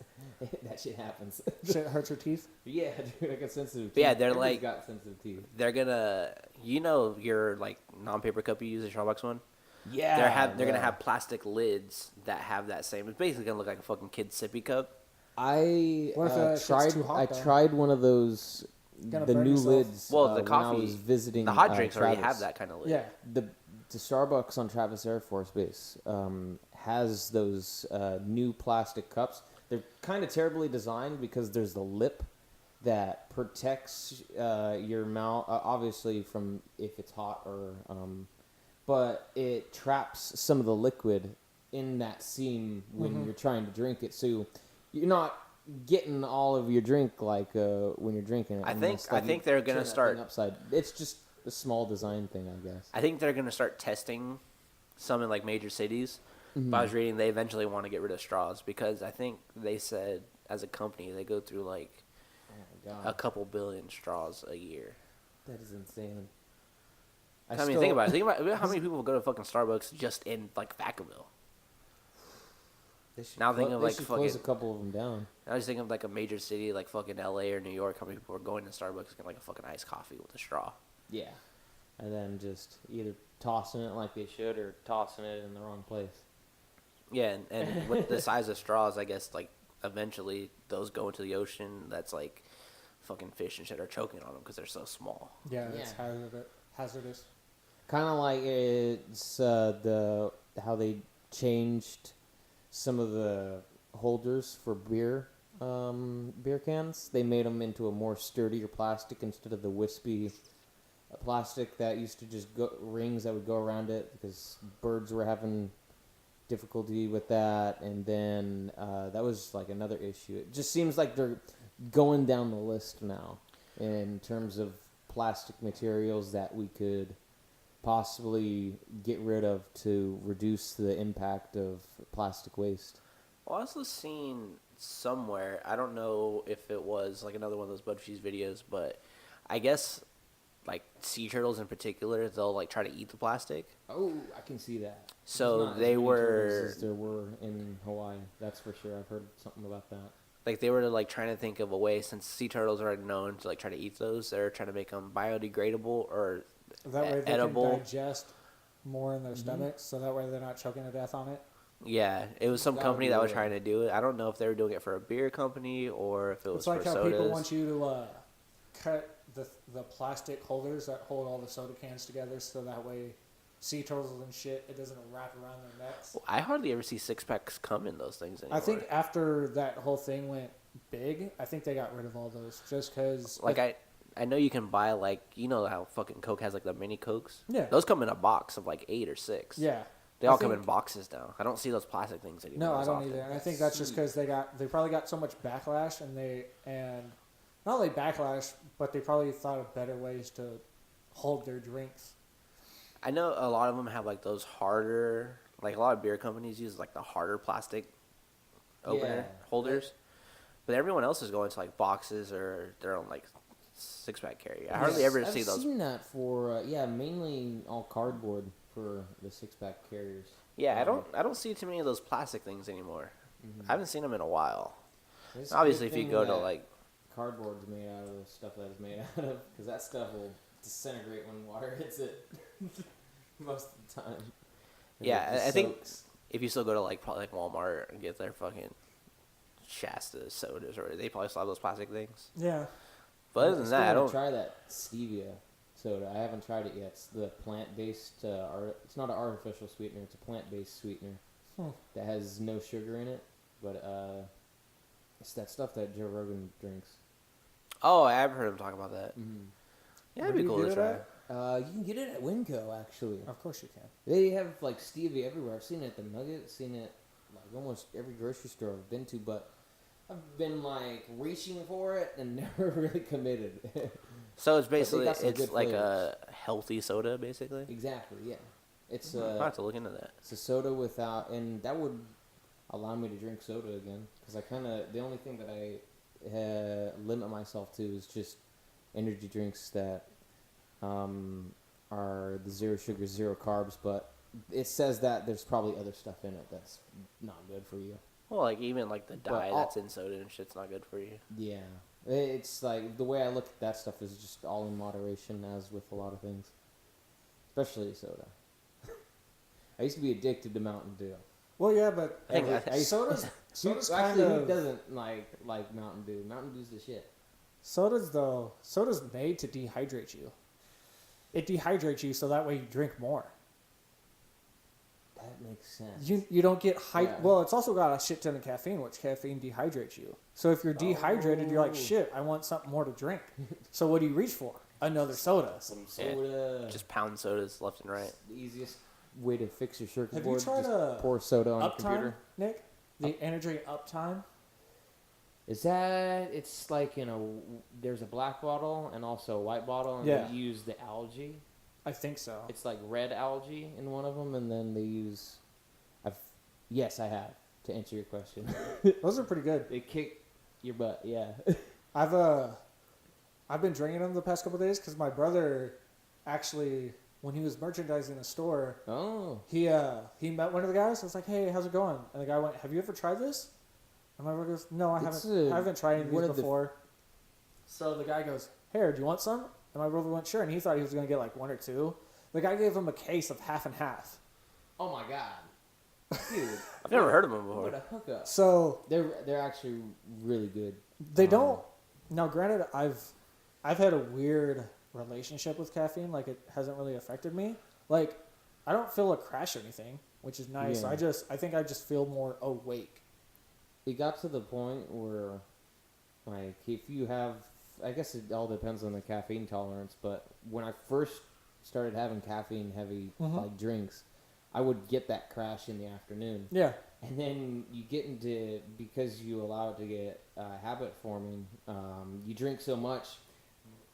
that shit happens. Shit hurts your teeth. Yeah, dude, I got sensitive teeth. But yeah, they're Everybody's like- got sensitive teeth. they're gonna, your like non-paper cup you use, the Starbucks one. Yeah, They're gonna have plastic lids that have that same. It's basically gonna look like a fucking kid sippy cup. I What if that shit's tried. too hot, I though? tried one of those. Gonna The burn new yourself. lids. Well, the when I coffee, was visiting. the hot drinks already Travis. have that kind of lid. Yeah. the Starbucks on Travis Air Force Base has those new plastic cups. They're kind of terribly designed because there's the lip that protects your mouth, obviously from if it's hot or, but it traps some of the liquid in that seam when you're trying to drink it. So you're not getting all of your drink like when you're drinking it. I think they're gonna start upside. It's just a small design thing, I guess. I think they're gonna start testing some in like major cities. But I was reading they eventually want to get rid of straws because I think they said as a company they go through like a couple billion straws a year. That is insane. I mean, think about it. Think about how many people go to fucking Starbucks just in like Vacaville. Now think of like fucking close a couple of them down. I was thinking of like a major city like fucking L.A. or New York. How many people are going to Starbucks getting like a fucking iced coffee with a straw? Yeah, and then just either tossing it like they should or tossing it in the wrong place. Yeah, and with the size of straws, I guess like eventually those go into the ocean. That's like fucking fish and shit are choking on them because they're so small. Yeah, it's hazardous. Kind of like it's how they changed some of the holders for beer cans. They made them into a more sturdier plastic instead of the wispy plastic that used to just go rings that would go around it because birds were having difficulty with that, and then that was like another issue. It just seems like they're going down the list now in terms of plastic materials that we could possibly get rid of to reduce the impact of plastic waste. Well, I also seen somewhere, I don't know if it was like another one of those BuzzFeed videos, but I guess like sea turtles in particular, they'll like try to eat the plastic. Oh, I can see that. So they were as there were in Hawaii. That's for sure. I've heard something about that. like they were like trying to think of a way, since sea turtles are known to like try to eat those. They're trying to make them biodegradable or That way they edible. can digest more in their stomachs, so that way they're not choking to death on it. Yeah, it was some That company would be that was weird. trying to do it. I don't know if they were doing it for a beer company or if it was It's like for how sodas. people want you to cut the plastic holders that hold all the soda cans together, so that way sea turtles and shit, it doesn't wrap around their necks. Well, I hardly ever see six packs come in those things anymore. I think after that whole thing went big, I think they got rid of all those just because. like I know you can buy like, you know how fucking Coke has like the mini Cokes. Yeah. Those come in a box of like 8 or 6. Yeah. They all come in boxes now. I don't see those plastic things anymore. No, I as don't often. either. And I think that's just because they probably got so much backlash, and not only backlash, but they probably thought of better ways to hold their drinks. I know a lot of them have like those harder, like a lot of beer companies use like the harder plastic opener holders, but everyone else is going to like boxes or their own like 6-pack carrier. I hardly ever see those. I've seen that for mainly all cardboard for the 6-pack carriers. Yeah, I don't see too many of those plastic things anymore. I haven't seen them in a while. It's a Obviously, good if you thing go to that like cardboard's made out of the stuff that it's made out of, because that stuff will disintegrate when water hits it most of the time. Yeah, I think if you still go to like probably like Walmart and get their fucking Shasta sodas, or they probably still have those plastic things. Yeah. But other than that, I don't try that stevia soda. I haven't tried it yet. It's the plant-based. It's not an artificial sweetener. It's a plant-based sweetener that has no sugar in it. But it's that stuff that Joe Rogan drinks. Oh, I've heard him talk about that. Mm-hmm. Yeah, it'd be cool to try. You can get it at Winco, actually. Of course you can. They have like stevia everywhere. I've seen it at the Nugget. Seen it like almost every grocery store I've been to. But I've been like reaching for it and never really committed. So it's basically got some it's good like flavors. a healthy soda, basically. Exactly. Yeah. It's I'll have to look into that. It's a soda without, and that would allow me to drink soda again. Because I kind of, the only thing that I limit myself to is just energy drinks that are the 0 sugar, 0 carbs. But it says that there's probably other stuff in it that's not good for you. Well, like even like the dye But that's in soda and shit's not good for you. Yeah. It's like, the way I look at that stuff is just all in moderation, as with a lot of things. Especially soda. I used to be addicted to Mountain Dew. Well, yeah, but I think soda's kind Actually, who of doesn't like Mountain Dew? Mountain Dew's the shit. soda's made to dehydrate you. It dehydrates you so that way you drink more. That makes sense. You don't get Yeah. Well, it's also got a shit ton of caffeine, which caffeine dehydrates you. So if you're dehydrated, you're like, shit, I want something more to drink. So what do you reach for? Another soda. Some Yeah. soda. Just pound sodas left and right. The easiest way to fix your circuit Have you board. tried Just pour soda on the Uptime, computer. Nick? The energy Uptime? Is that? It's like there's a black bottle and also a white bottle, and Yeah. they use the algae. I think so. It's like red algae in one of them, and then they use. Yes, I have. To answer your question, Those are pretty good. they kick your butt. Yeah. I've been drinking them the past couple of days because my brother actually, when he was merchandising the store, Oh. he met one of the guys. I was like, hey, how's it going? And the guy went, have you ever tried this? And my brother goes, no, I haven't tried any of one these of the- before. So the guy goes, here, do you want some? And my brother went, sure. And he thought he was going to get like one or two. The guy gave him a case of half and half. Oh my god. Dude. I've never heard of them What before. a hookup. So They're actually really good. they don't. Now, granted, I've had a weird relationship with caffeine. Like, it hasn't really affected me. Like, I don't feel a crash or anything, which is nice. Yeah. I think I just feel more awake. It got to the point where, like, if you have, I guess it all depends on the caffeine tolerance, but when I first started having caffeine heavy like drinks, I would get that crash in the afternoon. Yeah. And then you get into, because you allow it to get habit forming, you drink so much,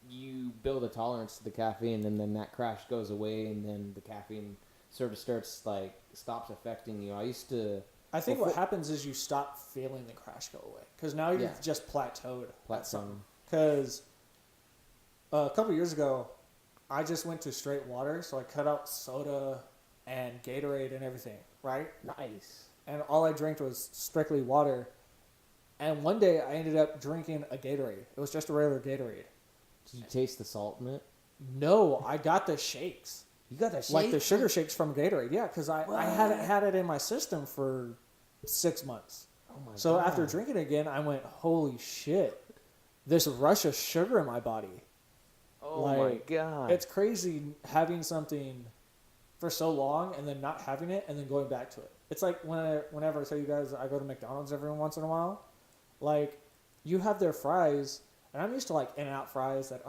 you build a tolerance to the caffeine, and then that crash goes away, and then the caffeine sort of stops affecting you. I think what happens is you stop feeling the crash go away. Because now you've just plateaued. Plateauing. Because a couple years ago, I just went to straight water. So I cut out soda and Gatorade and everything, right? Nice. And all I drank was strictly water. And one day I ended up drinking a Gatorade. It was just a regular Gatorade. Did you taste the salt in it? No, I got the shakes. You got that shake? Like the sugar shakes from Gatorade. Yeah, because I hadn't had it in my system for 6 months. Oh my So god. after drinking it again, I went, holy shit. This rush of sugar in my body. Oh like, my god. It's crazy having something for so long and then not having it and then going back to it. It's like whenever I tell you guys I go to McDonald's every once in a while. Like, you have their fries, and I'm used to like In-N-Out fries that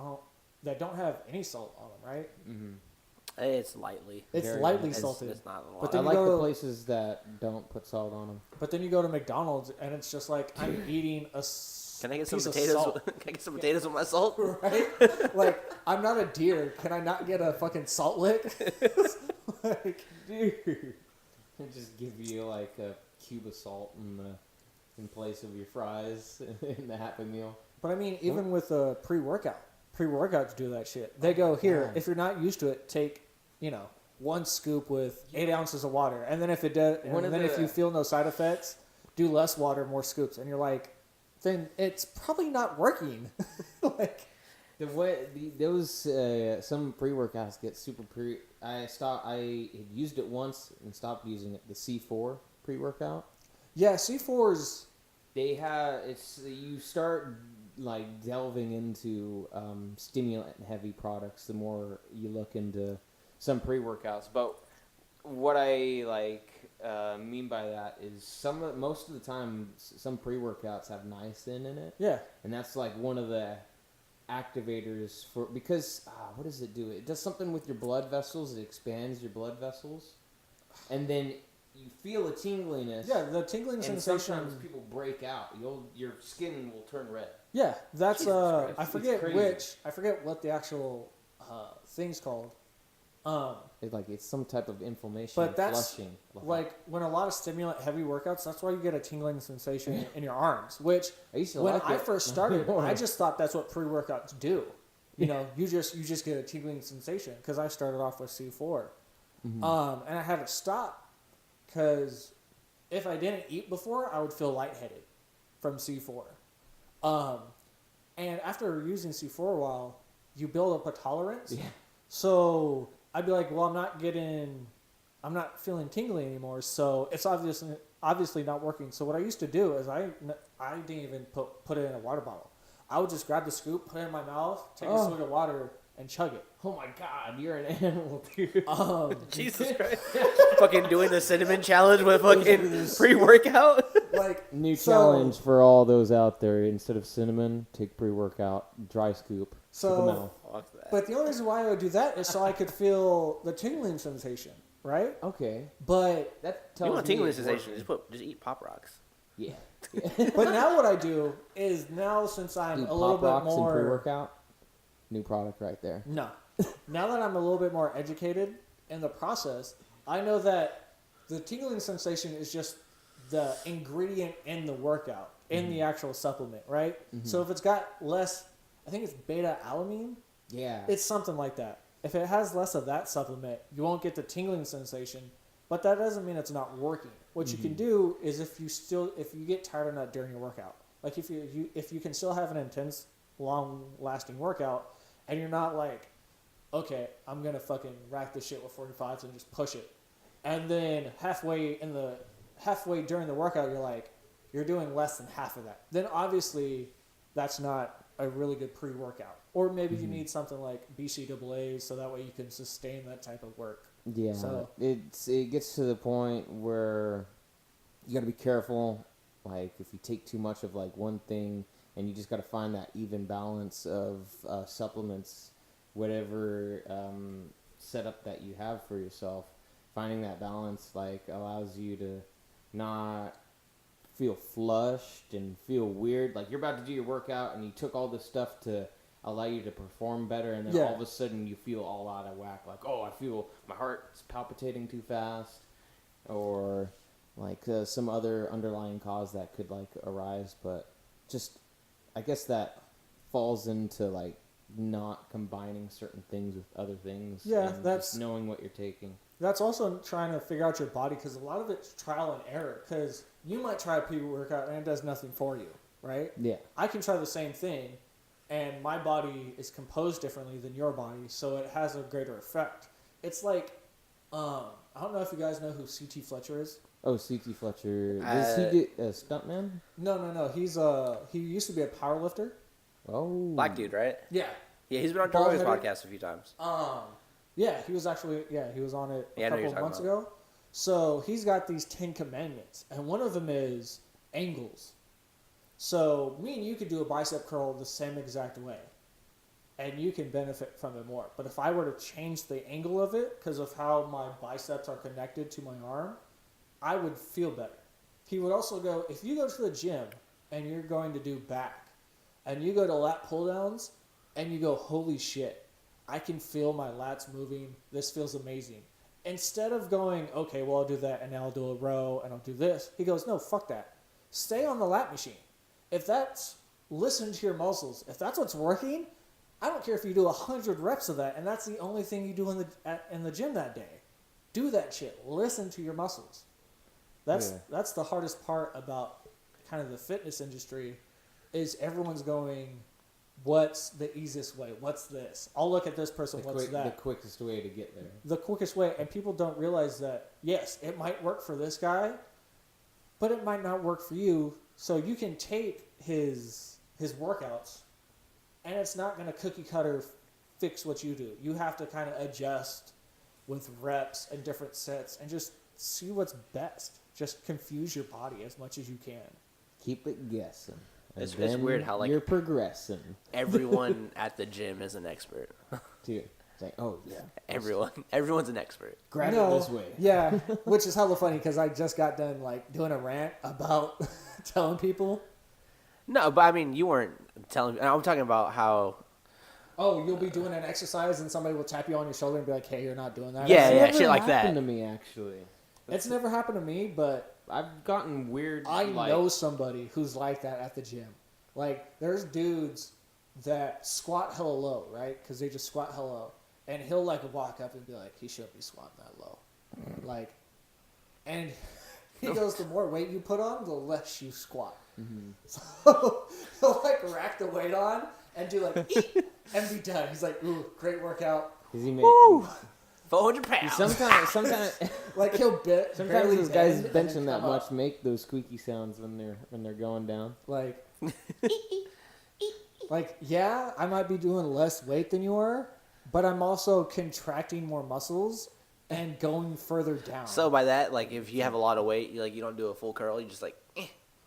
don't have any salt on them, right? Mm-hmm. It's lightly. It's Very lightly nice. salted. It's not a lot. But I then like you the go- places that don't put salt on them. But then you go to McDonald's, and it's just like I'm eating a Can I get some piece of potatoes? salt. Can I get some potatoes with my salt? Right? Like, I'm not a deer. Can I not get a fucking salt lick? Like, dude. They just give you like a cube of salt in place of your fries in the Happy Meal. But I mean, even with a pre-workouts do that shit. They go, here, God. if you're not used to it, take, 1 scoop with 8 ounces of water. And then if it does, if you feel no side effects, do less water, more scoops. And you're like, then it's probably not working. Like, The way those some pre-workouts get super pre. I had used it once and stopped using it. The C4 pre-workout. yeah, C4s, They have you start like delving into stimulant heavy products the more you look into some pre-workouts. But what I mean by that is most of the time some pre-workouts have niacin in it, yeah. and that's like one of the activators for, because what does it do? It does something with your blood vessels. It expands your blood vessels, and then you feel a tingliness. Yeah, the tingling and sensation. sometimes people break out. Your skin will turn red. Yeah, that's Jesus Christ, I it's forget crazy. I forget what the actual thing's called. It's some type of inflammation. But and that's flushing. like when a lot of stimulant heavy workouts, that's why you get a tingling sensation in your arms. Which I used to when like I it. first started, I just thought that's what pre-workouts do. You just get a tingling sensation because I started off with C4, and I had to stop because if I didn't eat before, I would feel lightheaded from C4. And after using C4 a while, you build up a tolerance. Yeah. So I'd be like, well, I'm not feeling tingly anymore. So it's obviously not working. So what I used to do is I didn't even put it in a water bottle. I would just grab the scoop, put it in my mouth, take a swig of water, and chug it. Oh my God, you're an animal, dude. Jesus Christ. Fucking doing the cinnamon challenge with fucking pre-workout. Like New challenge for all those out there. Instead of cinnamon, take pre-workout, dry scoop to the So, mouth. Fuck that. but the only reason why I would do that is so I could feel the tingling sensation, right? Okay, But that tells You want me tingling it's sensation? working. Just eat Pop Rocks. Yeah. but now what I do is now since I'm Eat a little Pop bit Rocks and more pre-workout. New product right there. no, now that I'm a little bit more educated in the process, I know that the tingling sensation is just the ingredient in the workout, in the actual supplement, right? So if it's got less, I think it's beta alanine, Yeah. it's something like that. If it has less of that supplement, you won't get the tingling sensation, but that doesn't mean it's not working. What you can do is if you get tired of that during your workout, like if you can still have an intense, long-lasting workout, and you're not like, okay, I'm gonna fucking rack this shit with 45s and just push it, and then halfway during the workout, you're doing less than half of that. Then obviously, that's not a really good pre-workout. Or maybe you need something like BCAAs so that way you can sustain that type of work. Yeah, So- it gets to the point where you got to be careful. Like if you take too much of like one thing, and you just got to find that even balance of supplements, whatever setup that you have for yourself. Finding that balance like allows you to not feel flushed and feel weird. Like you're about to do your workout and you took all this stuff to allow you to perform better, and then Yeah. all of a sudden you feel all out of whack. Like, oh, I feel my heart's palpitating too fast, or like some other underlying cause that could like arise. But just, I guess that falls into like not combining certain things with other things. Yeah, and that's- just knowing what you're taking. That's also trying to figure out your body because a lot of it's trial and error. Because you might try a pre-workout and it does nothing for you, right? Yeah. I can try the same thing, and my body is composed differently than your body, so it has a greater effect. It's like, I don't know if you guys know who C.T. Fletcher is. Oh, C.T. Fletcher. Does he get a stuntman? No. He used to be a power lifter. Oh. Black dude, right? Yeah. Yeah, he's been on Joe Rogan's Bald-headed. podcast a few times. Yeah, he was on it Yeah, I a know couple you're of talking months about. ago. So he's got these 10 commandments, and one of them is angles. So me and you could do a bicep curl the same exact way, and you can benefit from it more. But if I were to change the angle of it because of how my biceps are connected to my arm, I would feel better. He would also go, if you go to the gym and you're going to do back, and you go to lat pull downs, and you go, holy shit, I can feel my lats moving. This feels amazing. Instead of going, okay, well, I'll do that, and now I'll do a row, and I'll do this. He goes, no, fuck that. Stay on the lat machine. If that's, listen to your muscles. If that's what's working, I don't care if you do 100 reps of that, and that's the only thing you do in the gym that day. Do that shit. Listen to your muscles. That's the hardest part about kind of the fitness industry is everyone's going, what's the easiest way? What's this? I'll look at this person. What's that? The quickest way to get there. The quickest way. And people don't realize that, yes, it might work for this guy, but it might not work for you. So you can take his workouts, and it's not going to cookie cutter fix what you do. You have to kind of adjust with reps and different sets and just see what's best. Just confuse your body as much as you can. Keep it guessing. And It's then weird how, like- you're progressing, Everyone at the gym is an expert. dude. It's like, oh yeah, Everyone's an expert. grab No, it this way. Yeah, which is hella funny because I just got done like doing a rant about telling people, No, but I mean, you weren't telling. I'm talking about how. oh, you'll be doing an exercise and somebody will tap you on your shoulder and be like, hey, you're not doing that. Yeah, It's yeah, never shit like that. happened to me actually. It's never happened to me, but I've gotten weird. I like, know somebody who's like that at the gym. Like, there's dudes that squat hella low, right? Because they just squat hella low. And he'll, like, walk up and be like, he shouldn't be squatting that low. Like, and he goes, the more weight you put on, the less you squat. Mm-hmm. So he'll, like, rack the weight on and do, like, eat, and be done. He's like, ooh, great workout. 'cause he Woo! 400 pounds. sometimes Like, he'll bit. Sometimes barely those guys bend and benching then that come much up. make those squeaky sounds when they're going down. Like, yeah, I might be doing less weight than you are, but I'm also contracting more muscles and going further down. So by that, like, if you have a lot of weight, you don't do a full curl. You just like.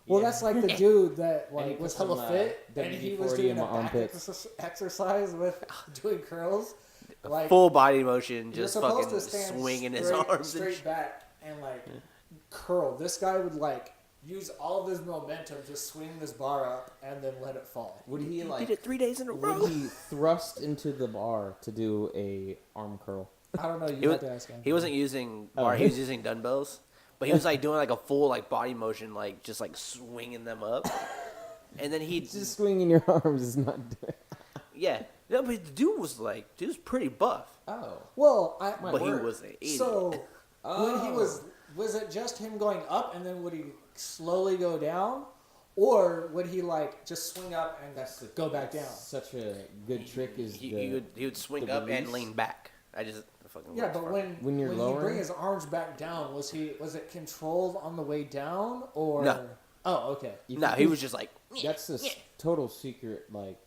Well, Yeah. that's like the dude that And he like was put some, hella fit, and he was WD-40 doing in a my back armpits. exercise with doing curls. Like Full body motion, you're just supposed fucking to stand swinging his straight- arms and straight shit. back and like curl. This guy would like use all of his momentum to swing this bar up and then let it fall. Would he Did like? it 3 days in a row. Would he thrust into the bar to do a arm curl? I don't know. He You was- have to ask him. He wasn't using Oh. bar. He was using dumbbells, but he was like doing like a full like body motion, like just like swinging them up, and then he Just swinging your arms is not. yeah. No, but the dude was pretty buff, Oh. Well, but he was an idiot. so when he Oh. was it just him going up and then would he slowly go down, or would he like just swing up and go back down? Such a good trick is he would swing the up and release. lean back. I just fucking Yeah, but When you're he lowering- bring his arms back down, was it controlled on the way down or No. Oh, okay. You no, can he do- was just like That's the total secret, like,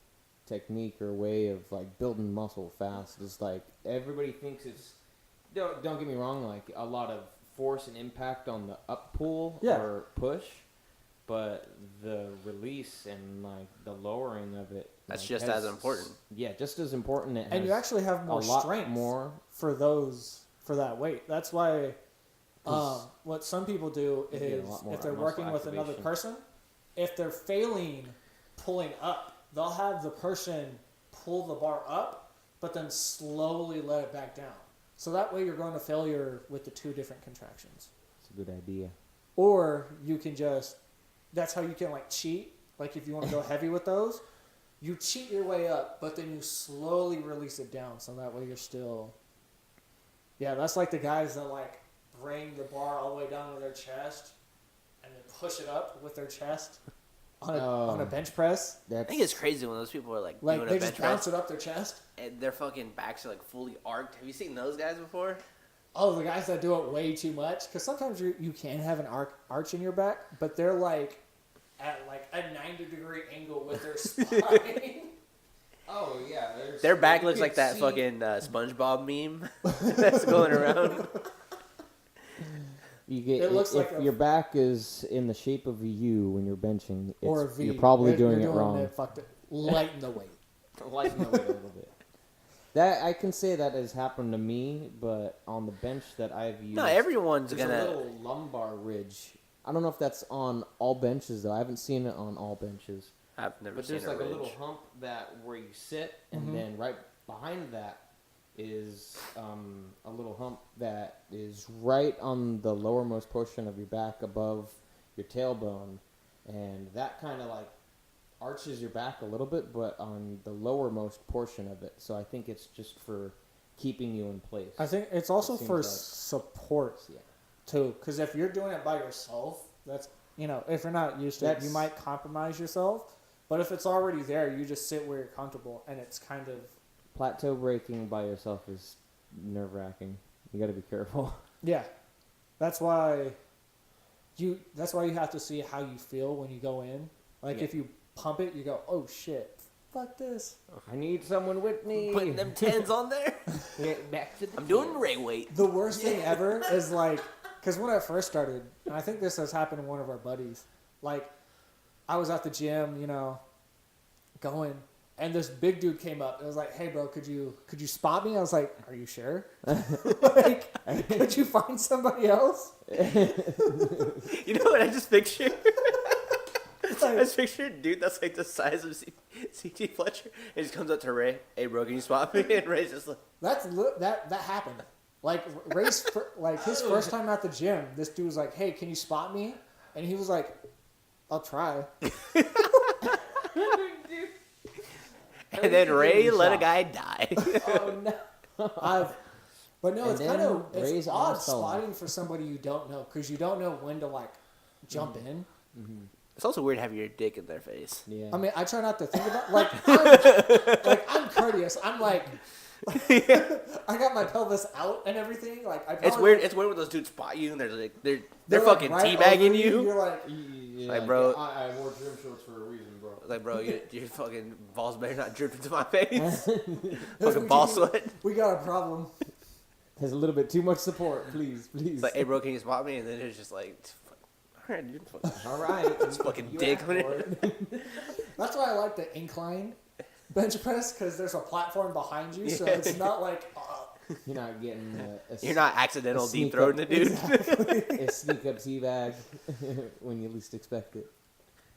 technique or way of like building muscle fast. Is like everybody thinks it's. Don't get me wrong. Like a lot of force and impact on the up pull Yeah. or push, but the release and like the lowering of it. That's like, just has- as important. Yeah, just as important. It And you has actually have more a lot strength more. for that weight. That's why what some people do You get a is lot more if they're muscle working with another activation. person, if they're failing pulling up, they'll have the person pull the bar up, but then slowly let it back down. So that way you're going to failure with the two different contractions. It's a good idea. Or you can just, that's how you can like cheat. Like if you want to go heavy with those, you cheat your way up, but then you slowly release it down. So that way you're still, yeah, that's like the guys that like bring the bar all the way down to their chest and then push it up with their chest on a bench press. I That's think it's crazy when those people are like Like doing they a just bench bounce press it up their chest. and their fucking backs are like fully arched. Have you seen those guys before? Oh, the guys that do it way too much. Because sometimes you can have an arch in your back, but they're like at like a 90-degree angle with their spine. Oh yeah, Their back looks like that fucking SpongeBob meme that's going around. You get It looks if like a- your back is in the shape of a U when you're benching, it's, Or a V. you're probably You're doing it wrong. Fucked it. Lighten the weight. Lighten the weight a little bit. That I can say that has happened to me, but on the bench that I've used, No, everyone's there's a gonna. little lumbar ridge. I don't know if that's on all benches though. I haven't seen it on all benches. I've never But seen there's like ridge. a little hump that where you sit, and Mhm. then right behind that is a little hump that is right on the lowermost portion of your back above your tailbone, and that kind of like arches your back a little bit, but on the lowermost portion of it. So I think it's just for keeping you in place. I think it's also It seems for like- support Yeah. too. Because if you're doing it by yourself, that's if you're not used to it, you That's- might compromise yourself. But if it's already there, you just sit where you're comfortable, and it's kind of Plateau breaking by yourself is nerve-wracking. You got to be careful. yeah. That's why you have to see how you feel when you go in. Like Yeah. if you pump it, you go, oh shit, fuck this. I need someone with me. Putting them tens on there. Get back to the I'm doing kids. ray weight. The worst thing ever is like, because when I first started, and I think this has happened to one of our buddies, like, I was at the gym, going, and this big dude came up and was like, "Hey, bro, could you spot me?" I was like, "Are you sure? Like, could you find somebody else?" You know what I just pictured? I just pictured a dude that's like the size of C.T. Fletcher. And he just comes up to Ray. Hey, bro, can you spot me? And Ray's just like, That happened. Like Ray's his first time at the gym, this dude was like, "Hey, can you spot me?" And he was like, "I'll try." and then Ray let a guy die. Oh no. But no, And it's then kind of Ray's odd arms fell off. spotting for somebody you don't know because you don't know when to like jump in. It's also weird having your dick in their face. Yeah. I mean, I try not to think about I'm courteous. I'm like, I got my pelvis out and everything. Like I. It's weird. It's weird when those dudes spot you and they're like, fucking right teabagging over you. You're like, Yeah, Like, bro- I wore gym shorts for a reason, bro. Like, bro, your fucking balls better not drip into my face. Fucking ball sweat. we got a problem. Has a little bit too much support, please. It's like, hey, bro, can you spot me? And then it's just like, all right, dude. All right. It's fucking You dick asked on for it. That's why I like the incline bench press because there's a platform behind you, so it's not like. You're not getting You're not accidental sneak deep throating up- the dude. Exactly. a sneak up teabag when you least expect it.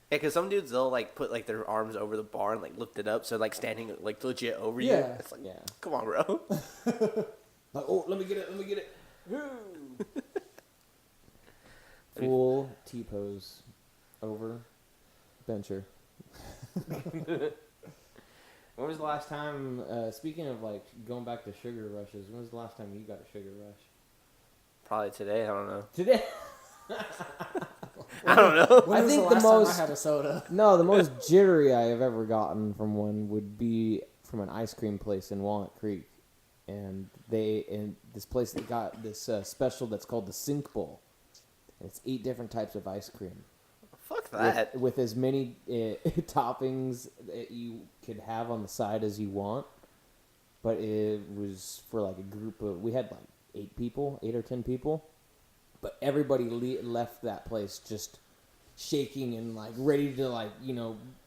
Yeah, because some dudes, they'll, like, put, like, their arms over the bar and, like, lift it up. So, like, standing, like, legit over you. Yeah. It's like, Yeah. come on, bro. Like, oh, let me get it. Full T-pose over bencher. When was the last time, speaking of, like, going back to sugar rushes, when was the last time you got a sugar rush? Probably today. I don't know. Today? I don't know. When I was think the the last time most- I had a soda? No, the most jittery I have ever gotten from one would be from an ice cream place in Walnut Creek. And this place, they got this special that's called the Sink Bowl. And it's 8 different types of ice cream. Fuck that. With as many toppings that you could have on the side as you want. But it was for like a group of, we had like 8 or 10 people. But everybody left that place just shaking and like ready to like,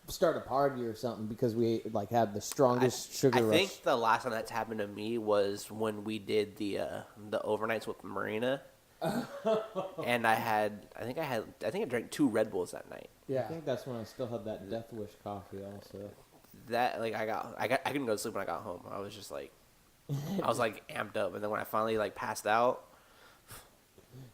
start a party or something because we like had the strongest sugar I rush. think the last time that's happened to me was when we did the overnights with Marina. And I think I drank 2 Red Bulls that night. Yeah. I think that's when I still had that Death Wish coffee also. That like I couldn't go to sleep when I got home. I was just like I was like amped up, and then when I finally like passed out,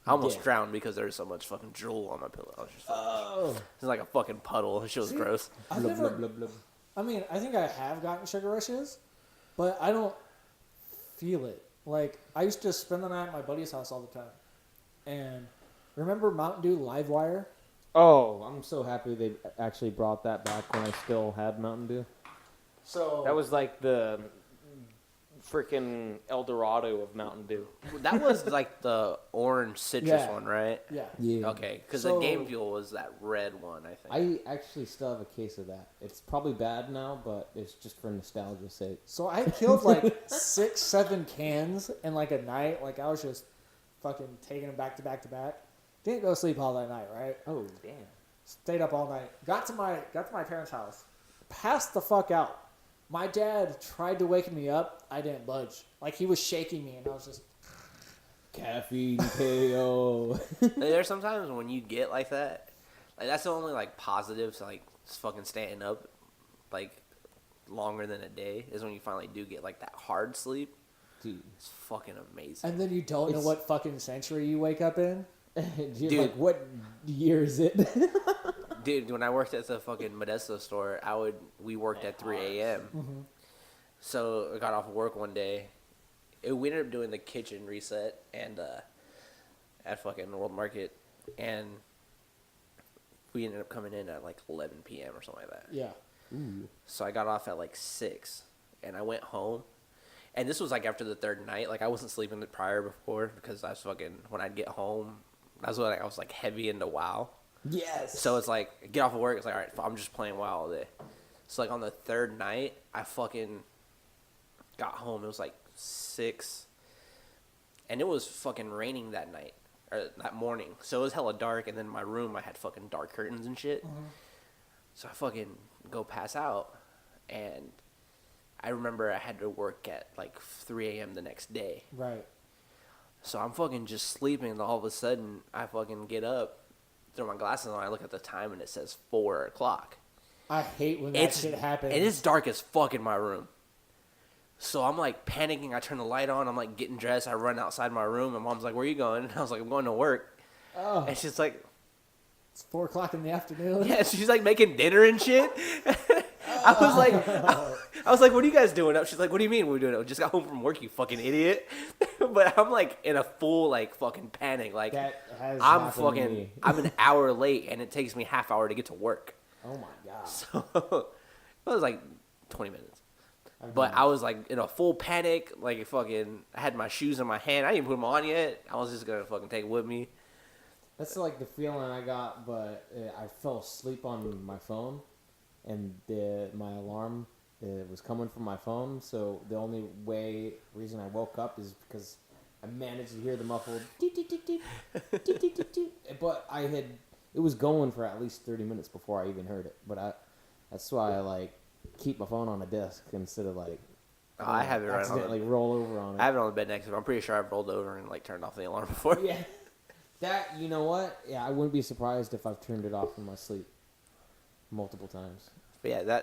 I almost Yeah. drowned because there was so much fucking drool on my pillow. I was just Oh. it was like a fucking puddle. This shit was See? gross. I've Blub, never. blub, blub, blub. I mean, I think I have gotten sugar rushes, but I don't feel it. Like I used to spend the night at my buddy's house all the time, and remember Mountain Dew Live Wire? Oh, I'm so happy they actually brought that back when I still had Mountain Dew. So That was like the freaking El Dorado of Mountain Dew. That was like the orange citrus Yeah. one, right? yeah. Yeah. Okay, because So- the Game Fuel was that red one, I think. I actually still have a case of that. It's probably bad now, but it's just for nostalgia's sake. So I killed like 6, 7 cans in like a night. Like I was just fucking taking them back to back to back. Didn't go to sleep all that night, right? Oh, damn. Stayed up all night. Got to my parents' house. Passed the fuck out. My dad tried to wake me up. I didn't budge. Like he was shaking me, and I was just. Caffeine KO. There's sometimes when you get like that, like that's the only like positive to like fucking staying up like longer than a day is when you finally do get like that hard sleep. Dude. It's fucking amazing. And then you don't know It's- what fucking century you wake up in. Dude, Dude. like, what year is it? Dude, when I worked at the fucking Modesto store, we worked at 3 a.m. So I got off of work one day. We ended up doing the kitchen reset and at fucking World Market, and we ended up coming in at like 11 p.m. or something like that. Yeah. Ooh. So I got off at like 6, and I went home. And this was like after the 3rd night. Like I wasn't sleeping the prior before because I was fucking, when I'd get home, that's when I was like heavy into WoW. Yes. So it's like, get off of work, it's like, all right, I'm just playing WoW all day. So like on the 3rd night, I fucking got home. It was like 6, and it was fucking raining that night, or that morning. So it was hella dark, and then in my room, I had fucking dark curtains and shit. So I fucking go pass out, and I remember I had to work at like 3 a.m. the next day. Right. So I'm fucking just sleeping, and all of a sudden, I fucking get up, throw my glasses on, I look at the time, and it says 4 o'clock. I hate when that shit happens. And it's dark as fuck in my room. So I'm like panicking. I turn the light on. I'm like getting dressed. I run outside my room. And mom's like, "Where are you going?" And I was like, "I'm going to work." Oh, And she's like, it's 4 o'clock in the afternoon. "Yeah." She's like making dinner and shit. I was like, "What are you guys doing up?" She's like, "What do you mean we're doing it? We just got home from work, you fucking idiot." But I'm like in a full like fucking panic. Like That has I'm happened to fucking me. I'm an hour late, and it takes me half hour to get to work. Oh my god. So it was like 20 minutes. But I was like in a full panic, like fucking. I had my shoes in my hand. I didn't put them on yet. I was just gonna fucking take it with me. That's like the feeling I got, but I fell asleep on my phone, and my alarm was coming from my phone. So the only reason I woke up is because I managed to hear the muffled doot, doot, doot, doot, doot, doot, doot, doot. But it was going for at least 30 minutes before I even heard it. But that's why I like keep my phone on a desk instead of like I have it right on accidentally roll over on it. I have it on the bed next to me. I'm pretty sure I've rolled over and like turned off the alarm before. Yeah. That, you know what? Yeah, I wouldn't be surprised if I've turned it off in my sleep multiple times. But yeah,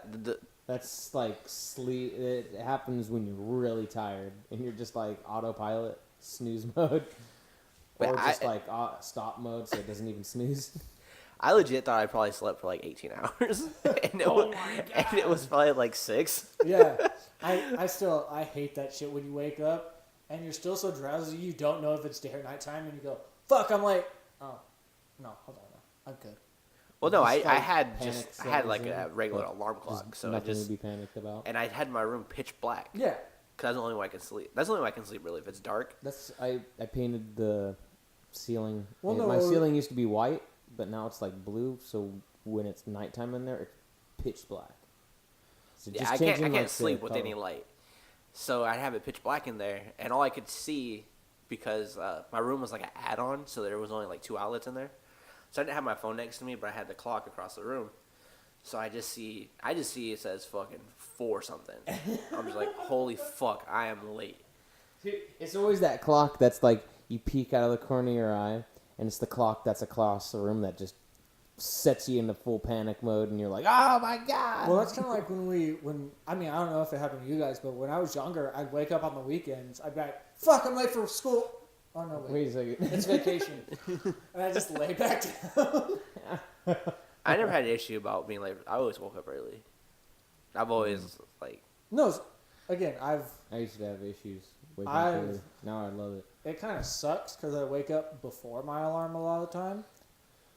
That's like sleep. It happens when you're really tired and you're just like autopilot, snooze mode, But or just like stop mode so it doesn't even snooze. I legit thought I probably slept for like 18 hours, and it was probably like 6. Yeah, I hate that shit when you wake up and you're still so drowsy you don't know if it's day or nighttime and you go, fuck, I'm late. Oh, no, hold on, no, I'm good. Well, no, I Just, like, had panic I had like settles a in, regular but alarm clock, so nothing to be panicked about. and I had my room pitch black. Yeah, Cause that's the only way I can sleep. That's the only way I can sleep really if it's dark. I painted the ceiling. Well, My no, ceiling used to be white, but now it's like blue. So when it's nighttime in there, it's pitch black. So Yeah, just I changing, can't like, the sleep with color. any light. So I have it pitch black in there, and all I could see because my room was like an add-on, so there was only like 2 outlets in there. So I didn't have my phone next to me, but I had the clock across the room. So I just see it says fucking 4 something. I'm just like, holy fuck, I am late. Dude, it's always that clock that's like you peek out of the corner of your eye, and it's the clock that's across the room that just sets you into full panic mode, and you're like, oh my god. well, that's kind of like when I mean, I don't know if it happened to you guys, but when I was younger, I'd wake up on the weekends, I'd be like, fuck, I'm late for school. Oh no, Wait a second. it's vacation. And I just lay back down. I never had an issue about being late. I always woke up early. I've always like. No, again, I used to have issues waking up I've- early. Now I love it. it kind of sucks because I wake up before my alarm a lot of the time.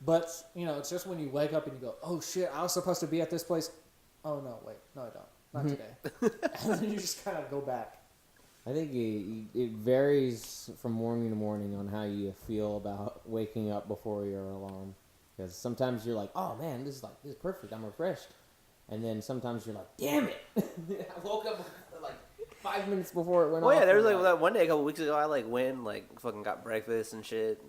But, you know, it's just when you wake up and you go, oh shit, I was supposed to be at this place. Oh no, wait, no I don't. Not today. And then you just kind of go back. I think it varies from morning to morning on how you feel about waking up before your alarm. Because sometimes you're like, oh man, this is perfect. I'm refreshed. And then sometimes you're like, damn it, I woke up like 5 minutes before it went off. Well, yeah, there was and like that one day a couple weeks ago. I like went like fucking got breakfast and shit.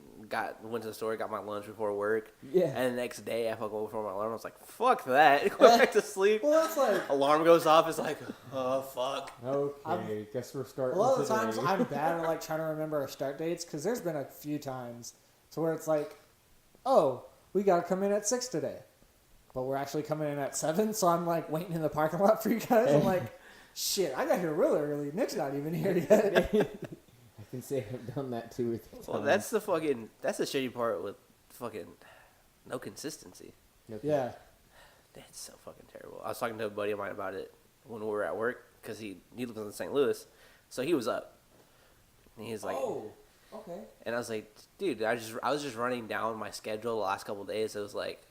Went to the store, got my lunch before work. Yeah. And the next day, I fucking woke before my alarm. I was like, fuck that. Go back to sleep. Well, that's like, Alarm goes off. It's like, oh fuck. Okay, guess we're a starting lot of the today. times I'm bad at like trying to remember our start dates because there's been a few times to where it's like, oh, we got to come in at 6 today. But we're actually coming in at 7, so I'm like waiting in the parking lot for you guys. I'm like, shit, I got here really early. Nick's not even here yet. I can say I've done that 2 or 3 times. Well, that's the shitty part with fucking no consistency. Okay. Yeah. That's so fucking terrible. I was talking to a buddy of mine about it when we were at work because he lives in St. Louis, so he was up. And he's like, Oh, okay. and I was like, dude, I was just running down my schedule the last couple of days. It was like